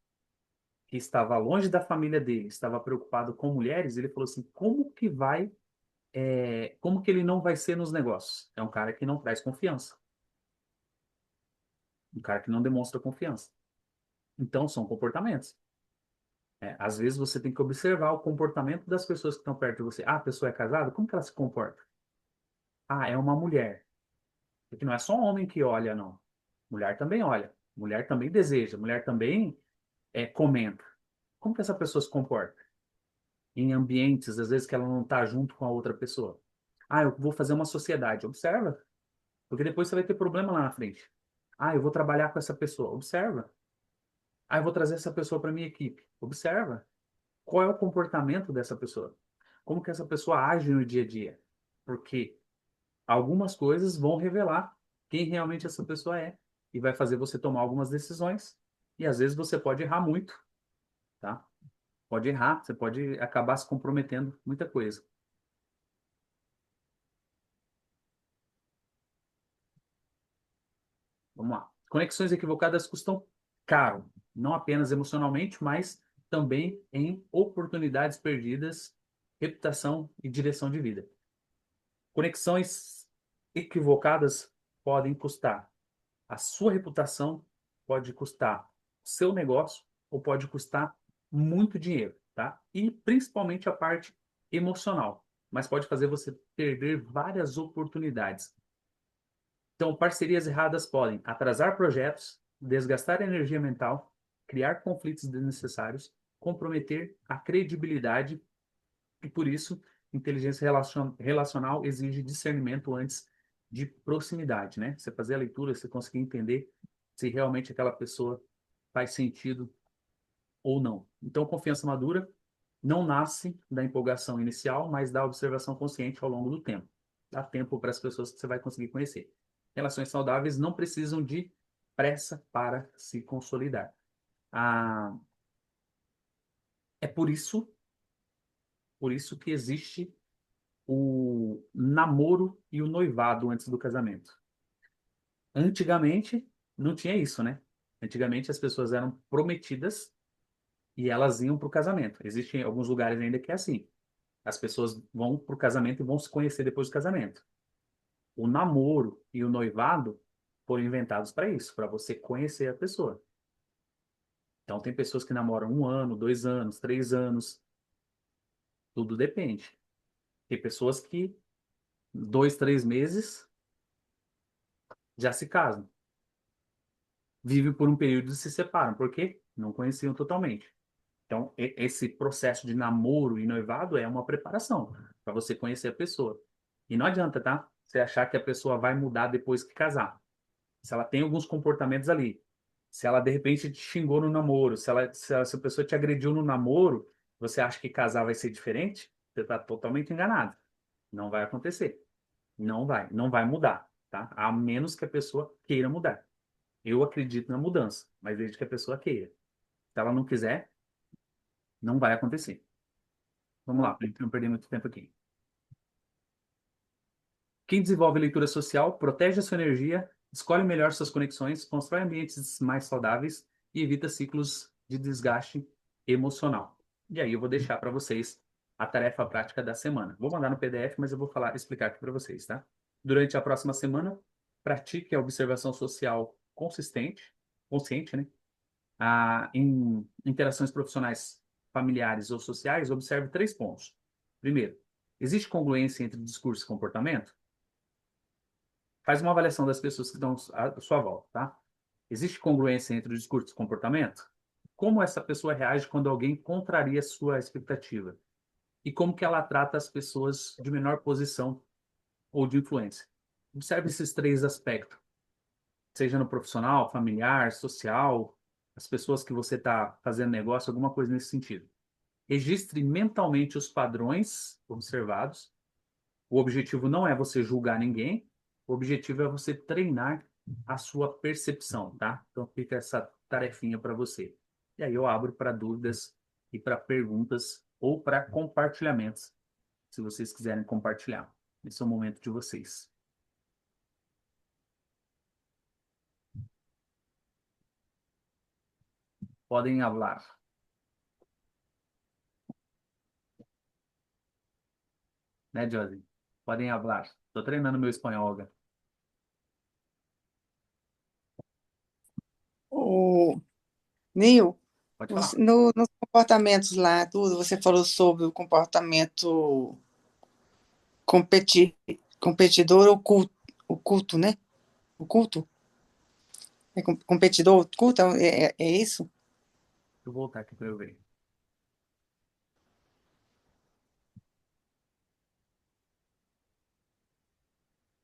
S1: que estava longe da família dele, estava preocupado com mulheres, ele falou assim, como que ele não vai ser nos negócios? É um cara que não traz confiança. Um cara que não demonstra confiança. Então, são comportamentos. Às vezes você tem que observar o comportamento das pessoas que estão perto de você. Ah, a pessoa é casada? Como que ela se comporta? Ah, é uma mulher. Porque não é só homem que olha, não. Mulher também olha. Mulher também deseja. Mulher também comenta. Como que essa pessoa se comporta? Em ambientes, às vezes, que ela não está junto com a outra pessoa. Ah, eu vou fazer uma sociedade. Observa. Porque depois você vai ter problema lá na frente. Ah, eu vou trabalhar com essa pessoa. Observa. Ah, eu vou trazer essa pessoa para minha equipe. Observa. Qual é o comportamento dessa pessoa? Como que essa pessoa age no dia a dia? Porque algumas coisas vão revelar quem realmente essa pessoa é e vai fazer você tomar algumas decisões. E às vezes você pode errar muito, tá? Pode errar, você pode acabar se comprometendo muita coisa. Vamos lá. Conexões equivocadas custam caro, não apenas emocionalmente, mas também em oportunidades perdidas, reputação e direção de vida. Conexões equivocadas podem custar a sua reputação, pode custar o seu negócio ou pode custar muito dinheiro, tá? E principalmente a parte emocional, mas pode fazer você perder várias oportunidades. Então, parcerias erradas podem atrasar projetos, desgastar energia mental, criar conflitos desnecessários, comprometer a credibilidade e, por isso, inteligência relacional exige discernimento antes de proximidade, né? Você fazer a leitura, você conseguir entender se realmente aquela pessoa faz sentido ou não. Então, confiança madura não nasce da empolgação inicial, mas da observação consciente ao longo do tempo. Dá tempo para as pessoas que você vai conseguir conhecer. Relações saudáveis não precisam de pressa para se consolidar. Ah, é por isso que existe o namoro e o noivado antes do casamento. Antigamente, não tinha isso, né? Antigamente, as pessoas eram prometidas e elas iam para o casamento. Existem alguns lugares ainda que é assim. As pessoas vão para o casamento e vão se conhecer depois do casamento. O namoro e o noivado foram inventados para isso, para você conhecer a pessoa. Então, tem pessoas que namoram 1 ano, 2 anos, 3 anos. Tudo depende. Tem pessoas que 2, 3 meses já se casam. Vivem por um período e se separam. Por quê? Não conheciam totalmente. Então, esse processo de namoro e noivado é uma preparação para você conhecer a pessoa. E não adianta, tá? Você achar que a pessoa vai mudar depois que casar. Se ela tem alguns comportamentos ali, se ela de repente te xingou no namoro, se a pessoa te agrediu no namoro, você acha que casar vai ser diferente? Você está totalmente enganado. Não vai acontecer. Não vai mudar, tá? A menos que a pessoa queira mudar. Eu acredito na mudança, mas desde que a pessoa queira. Se ela não quiser, não vai acontecer. Vamos lá, para não perder muito tempo aqui. Quem desenvolve leitura social protege a sua energia, escolhe melhor suas conexões, constrói ambientes mais saudáveis e evita ciclos de desgaste emocional. E aí eu vou deixar para vocês a tarefa prática da semana. Vou mandar no PDF, mas eu vou explicar aqui para vocês, tá? Durante a próxima semana, pratique a observação social consciente, né? Em interações profissionais, familiares ou sociais, observe 3 pontos. Primeiro, existe congruência entre discurso e comportamento? Faz uma avaliação das pessoas que estão à sua volta, tá? Existe congruência entre o discurso e o comportamento? Como essa pessoa reage quando alguém contraria a sua expectativa? E como que ela trata as pessoas de menor posição ou de influência? Observe esses 3 aspectos, seja no profissional, familiar, social, as pessoas que você está fazendo negócio, alguma coisa nesse sentido. Registre mentalmente os padrões observados. O objetivo não é você julgar ninguém, o objetivo é você treinar a sua percepção, tá? Então fica essa tarefinha para você. E aí eu abro para dúvidas e para perguntas ou para compartilhamentos, se vocês quiserem compartilhar. Esse é o momento de vocês. Podem falar, né, Josie? Podem falar. Estou treinando meu espanhol, Olga.
S3: O Nil,
S1: Pode falar.
S3: nos comportamentos lá, tudo, você falou sobre o comportamento competi, competidor oculto, né? Oculto? É competidor oculto? É isso?
S1: Deixa eu voltar aqui para eu ver.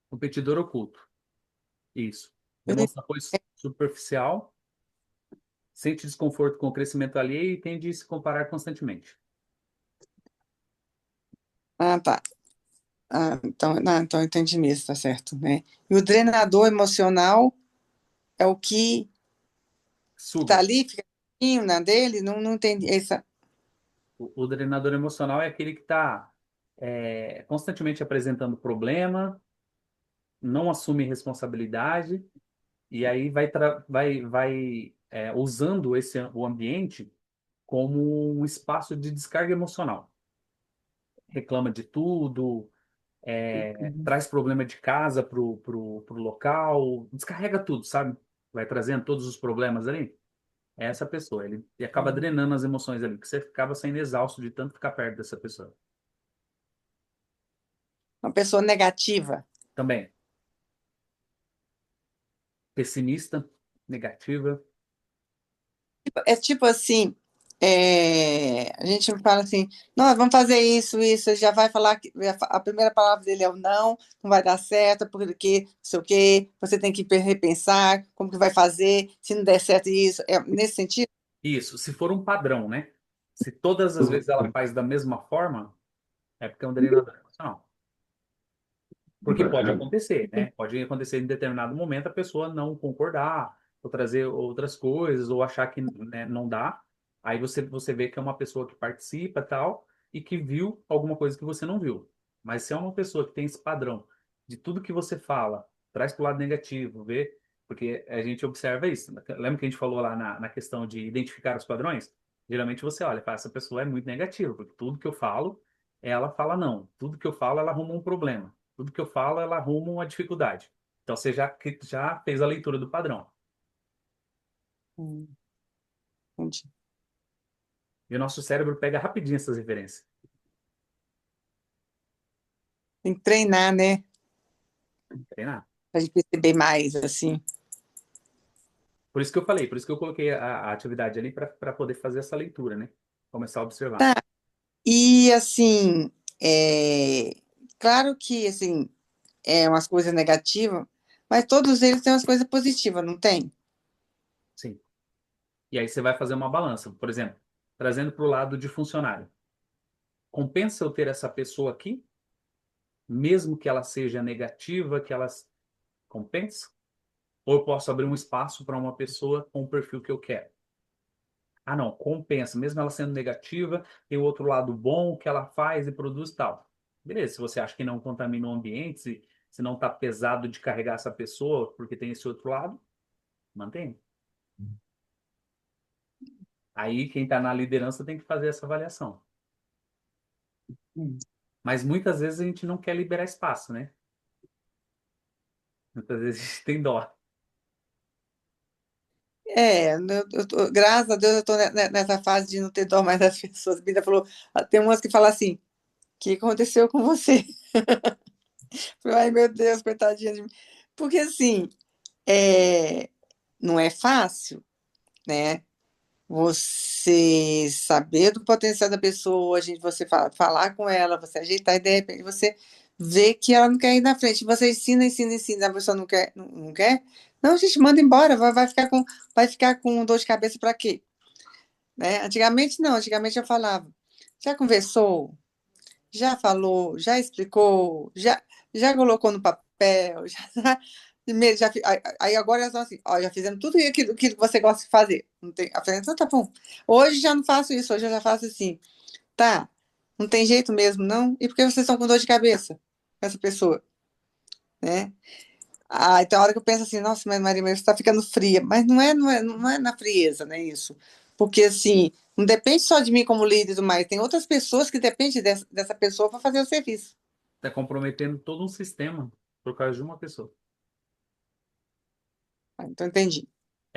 S1: Competidor oculto. Isso.
S3: Eu nem-
S1: Demonstra apoio superficial, sente desconforto com o crescimento alheio e tende a se comparar constantemente.
S3: Ah, tá. Então eu entendi mesmo, tá certo, né? E o drenador emocional é o que tá
S1: Suga.
S3: ali, fica quietinho na dele, não entendi essa.
S1: O drenador emocional é aquele que está constantemente apresentando problema, não assume responsabilidade e aí vai usando o ambiente como um espaço de descarga emocional. Reclama de tudo, traz problema de casa pro local, descarrega tudo, sabe? Vai trazendo todos os problemas ali. É essa pessoa. Ele acaba drenando as emoções ali, porque você acaba sendo exausto de tanto ficar perto dessa pessoa.
S3: Uma pessoa negativa.
S1: Também, pessimista, negativa.
S3: É tipo assim, a gente fala assim, nós vamos fazer isso, já vai falar que a primeira palavra dele é o não vai dar certo, porque não sei o quê, você tem que repensar como que vai fazer, se não der certo isso, é nesse sentido?
S1: Isso, se for um padrão, né? Se todas as vezes ela faz da mesma forma, é porque é um drenador emocional. Porque pode acontecer, né? Pode acontecer em determinado momento a pessoa não concordar, ou trazer outras coisas, ou achar que, né, não dá. Aí você vê que é uma pessoa que participa tal, e que viu alguma coisa que você não viu. Mas se é uma pessoa que tem esse padrão de tudo que você fala, traz para o lado negativo, vê, porque a gente observa isso. Lembra que a gente falou lá na questão de identificar os padrões? Geralmente você olha e fala, essa pessoa é muito negativa, porque tudo que eu falo, ela fala não. Tudo que eu falo, ela arruma um problema. Tudo que eu falo, ela arruma uma dificuldade. Então, você já fez a leitura do padrão.
S3: Hum, Entendi.
S1: E o nosso cérebro pega rapidinho essas referências.
S3: Tem que treinar, né?
S1: Treinar.
S3: Pra gente perceber mais, assim.
S1: Por isso que eu falei, por isso que eu coloquei a atividade ali para poder fazer essa leitura, né? Começar a observar.
S3: Tá. E, assim, claro que, assim, umas coisas negativas, mas todos eles têm umas coisas positivas, não tem?
S1: Sim. E aí você vai fazer uma balança. Por exemplo, trazendo para o lado de funcionário. Compensa eu ter essa pessoa aqui mesmo que ela seja negativa, que elas compensam? Ou eu posso abrir um espaço para uma pessoa com o perfil que eu quero? Ah, não, compensa, mesmo ela sendo negativa, tem o outro lado bom que ela faz e produz e tal. Beleza, se você acha que não contamina o ambiente, se não está pesado de carregar essa pessoa porque tem esse outro lado, mantém. Aí quem está na liderança tem que fazer essa avaliação. Mas muitas vezes a gente não quer liberar espaço, né? Muitas vezes a gente tem dó.
S3: Graças a Deus eu estou nessa fase de não ter dó mais das pessoas. A Bíblia falou, tem umas que falam assim, o que aconteceu com você? Eu falei, ai, meu Deus, coitadinha de mim. Porque, assim, não é fácil, né? Você saber do potencial da pessoa, você falar com ela, você ajeitar, e de repente você vê que ela não quer ir na frente. Você ensina, a pessoa não quer, não quer? Não, gente, manda embora, vai ficar com dor de cabeça para quê? Né? Antigamente não, antigamente eu falava, já conversou, já falou, já explicou, já colocou no papel, aí agora elas falam assim, ó, já fizemos tudo aquilo que você gosta de fazer. Não tem, a frente, então tá bom. Hoje já não faço isso, hoje eu já faço assim, tá, não tem jeito mesmo, não? E por que vocês estão com dor de cabeça com essa pessoa? Né? Ah, então a hora que eu penso assim, nossa, mas Maria, você está ficando fria. Mas não é na frieza, né, isso? Porque, assim, não depende só de mim como líder e tudo mais, tem outras pessoas que dependem dessa pessoa para fazer o serviço.
S1: Está comprometendo todo um sistema por causa de uma pessoa.
S3: Ah, então, entendi.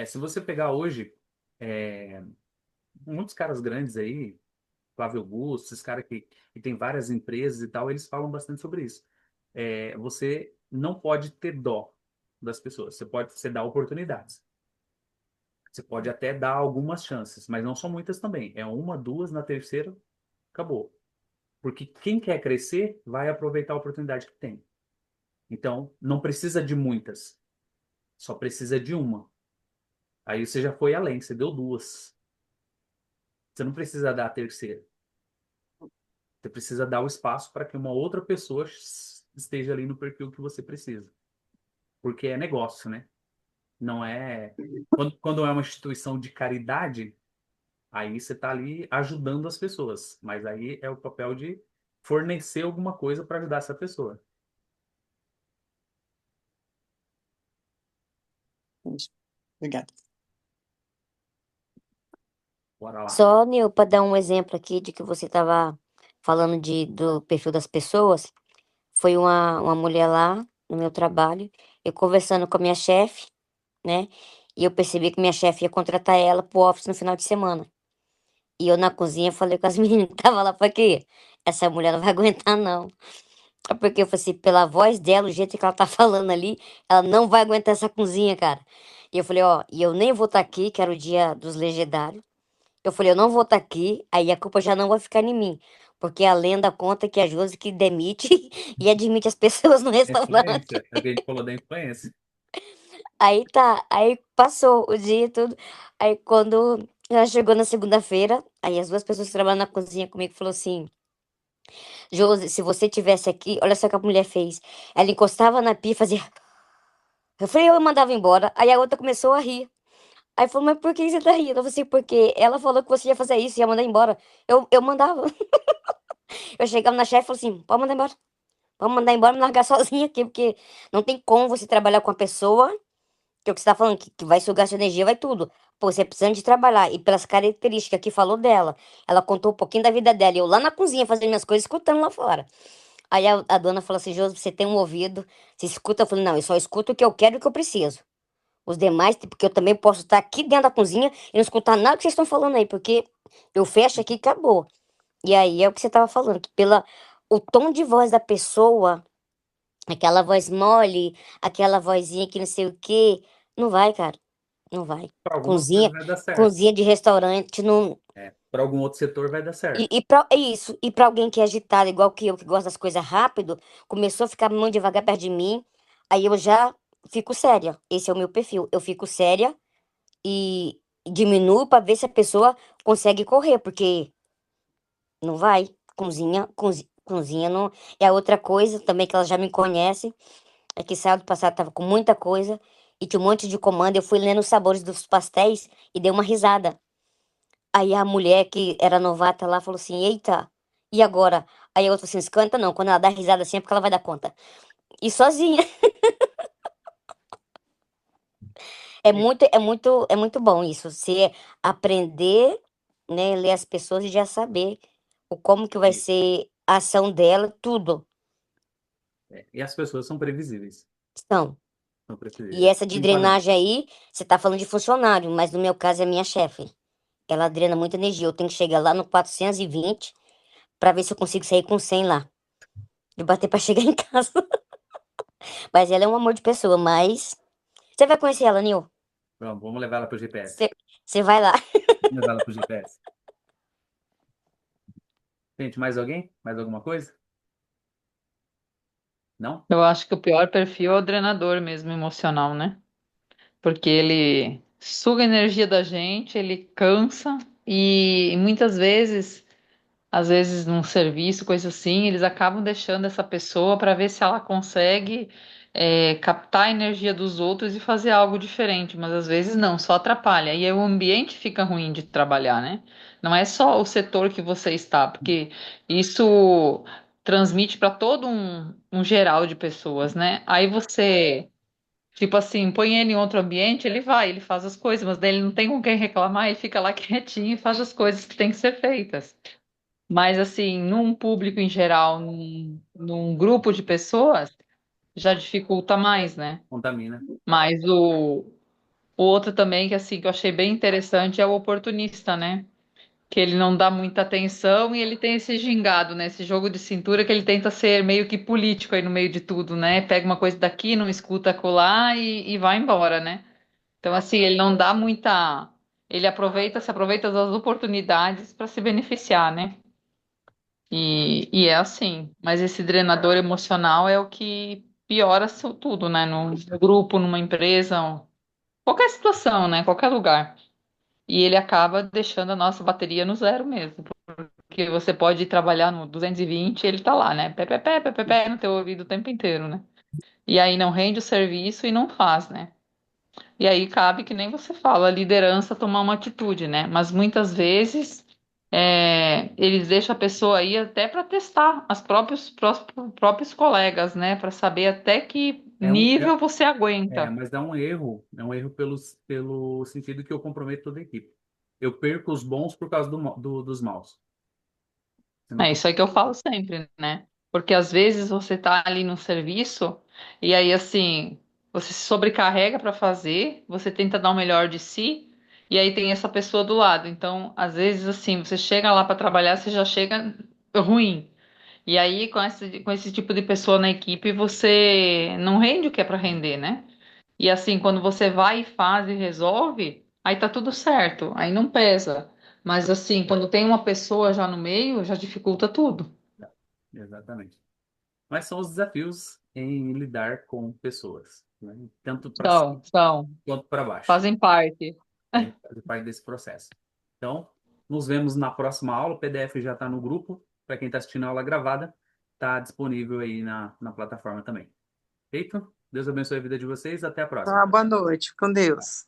S1: Se você pegar hoje, muitos caras grandes aí, Flávio Augusto, esses caras que tem várias empresas e tal, eles falam bastante sobre isso. Você não pode ter dó das pessoas, você dá oportunidades. Você pode até dar algumas chances, mas não são muitas também. É uma, duas, na terceira, acabou. Porque quem quer crescer vai aproveitar a oportunidade que tem. Então, não precisa de muitas, só precisa de uma. Aí você já foi além, você deu duas. Você não precisa dar a terceira. Você precisa dar o espaço para que uma outra pessoa esteja ali no perfil que você precisa. Porque é negócio, né? Não é. Quando é uma instituição de caridade, aí você está ali ajudando as pessoas. Mas aí é o papel de fornecer alguma coisa para ajudar essa pessoa.
S3: Obrigada.
S1: Bora lá.
S2: Só, Nil, para dar um exemplo aqui de que você estava falando do perfil das pessoas, foi uma mulher lá no meu trabalho, eu conversando com a minha chefe, né? E eu percebi que minha chefe ia contratar ela pro office no final de semana. E eu na cozinha falei com as meninas que estavam lá, falei que essa mulher não vai aguentar, não. É porque eu falei assim, pela voz dela, o jeito que ela tá falando ali, ela não vai aguentar essa cozinha, cara. E eu falei, ó, e eu nem vou estar aqui, que era o dia dos legendários. Eu falei, eu não vou estar aqui, aí a culpa já não vai ficar em mim. Porque a lenda conta que é a Josi que demite e admite as pessoas no restaurante.
S1: Influência. É o que a gente falou da influência.
S2: Aí tá, aí passou o dia e tudo. Aí quando ela chegou na segunda-feira, aí as duas pessoas que trabalham na cozinha comigo falou assim: Josi, se você tivesse aqui, olha só o que a mulher fez. Ela encostava na pia e fazia. Eu falei, eu mandava embora. Aí a outra começou a rir. Aí falou, mas por que você tá rindo? Eu falei assim, porque ela falou que você ia fazer isso, ia mandar embora. Eu mandava. Eu chegava na chefe e falava assim, pode mandar embora. Pode mandar embora e me largar sozinha aqui, porque não tem como você trabalhar com a pessoa, que é o que você tá falando, que vai sugar sua energia, vai tudo. Pô, você precisando de trabalhar. E pelas características que falou dela, ela contou um pouquinho da vida dela. E eu lá na cozinha fazendo minhas coisas, escutando lá fora. Aí a dona falou assim, Josi, você tem um ouvido, você escuta? Eu falei, não, eu só escuto o que eu quero e o que eu preciso. Os demais, porque eu também posso estar aqui dentro da cozinha e não escutar nada que vocês estão falando aí, porque eu fecho aqui e acabou. E aí é o que você estava falando, que o tom de voz da pessoa, aquela voz mole, aquela vozinha que não sei o quê, não vai, cara, não vai.
S1: Para algumas coisas
S2: Cozinha,
S1: vai dar certo.
S2: cozinha de restaurante não.
S1: Para algum outro setor vai dar certo.
S2: É isso. E pra alguém que é agitado, igual que eu, que gosta das coisas rápido, começou a ficar muito devagar perto de mim, aí eu já fico séria. Esse é o meu perfil. Eu fico séria e diminuo pra ver se a pessoa consegue correr, porque não vai. cozinha não. E a outra coisa também que ela já me conhece é que sábado passado tava com muita coisa e tinha um monte de comanda. Eu fui lendo os sabores dos pastéis e dei uma risada. Aí a mulher que era novata lá falou assim: Eita, e agora? Aí a outra falou assim: Escanta não, quando ela dá risada assim é porque ela vai dar conta. E sozinha. É muito bom isso. Você aprender, né, ler as pessoas e já saber o como que vai
S1: Isso.
S2: ser a ação dela, tudo.
S1: E as pessoas são previsíveis.
S2: São.
S1: São
S2: E
S1: previsíveis.
S2: essa de
S1: Tem padrão.
S2: drenagem aí, você tá falando de funcionário, mas no meu caso é minha chefe. Ela drena muita energia. Eu tenho que chegar lá no 420 para ver se eu consigo sair com 100 lá. De bater para chegar em casa. Mas ela é um amor de pessoa, mas. Você vai conhecer ela, Nil?
S1: Vamos levar ela pro GPS.
S2: Você vai lá.
S1: Vamos levar ela pro GPS. Gente, mais alguém? Mais alguma coisa? Não?
S7: Eu acho que o pior perfil é o drenador mesmo, emocional, né? Porque ele suga a energia da gente, ele cansa e muitas vezes, às vezes num serviço, coisa assim, eles acabam deixando essa pessoa para ver se ela consegue captar a energia dos outros e fazer algo diferente, mas às vezes não, só atrapalha. E aí o ambiente fica ruim de trabalhar, né? Não é só o setor que você está, porque isso transmite para todo um geral de pessoas, né? Aí você tipo assim, põe ele em outro ambiente, ele vai, ele faz as coisas, mas daí ele não tem com quem reclamar, ele fica lá quietinho e faz as coisas que têm que ser feitas. Mas assim, num público em geral, num grupo de pessoas, já dificulta mais, né?
S1: Contamina.
S7: Mas o outro também que assim que eu achei bem interessante é o oportunista, né? Que ele não dá muita atenção e ele tem esse gingado, né? Esse jogo de cintura que ele tenta ser meio que político aí no meio de tudo, né? Pega uma coisa daqui, não escuta acolá e vai embora, né? Então, assim, ele não dá muita. Ele se aproveita das oportunidades para se beneficiar, né? E é assim. Mas esse drenador emocional é o que piora tudo, né? No grupo, numa empresa, qualquer situação, né? Qualquer lugar. E ele acaba deixando a nossa bateria no zero mesmo. Porque você pode trabalhar no 220 e ele tá lá, né? Pé, pé, pé, no teu ouvido o tempo inteiro, né? E aí não rende o serviço e não faz, né? E aí cabe, que nem você fala, a liderança tomar uma atitude, né? Mas muitas vezes eles deixam a pessoa aí até para testar os próprios colegas, né? Para saber até que
S1: É um,
S7: nível você aguenta.
S1: mas é um erro pelo sentido que eu comprometo toda a equipe. Eu perco os bons por causa dos maus. Você não
S7: É isso aí que eu
S1: consegue.
S7: falo sempre, né? Porque às vezes você tá ali no serviço e aí assim, você se sobrecarrega para fazer, você tenta dar o melhor de si e aí tem essa pessoa do lado. Então, às vezes assim, você chega lá para trabalhar, você já chega ruim. E aí com esse tipo de pessoa na equipe, você não rende o que é para render, né? E assim, quando você vai e faz e resolve, aí tá tudo certo, aí não pesa. Mas assim, quando tem uma pessoa já no meio, já dificulta tudo.
S1: Exatamente. Mas são os desafios em lidar com pessoas, né? Tanto para cima
S7: São,
S1: quanto para baixo.
S7: fazem parte.
S1: Faz parte desse processo. Então, nos vemos na próxima aula. O PDF já está no grupo. Para quem está assistindo a aula gravada, está disponível aí na plataforma também. Feito? Deus abençoe a vida de vocês. Até a próxima.
S3: Boa noite, com Deus.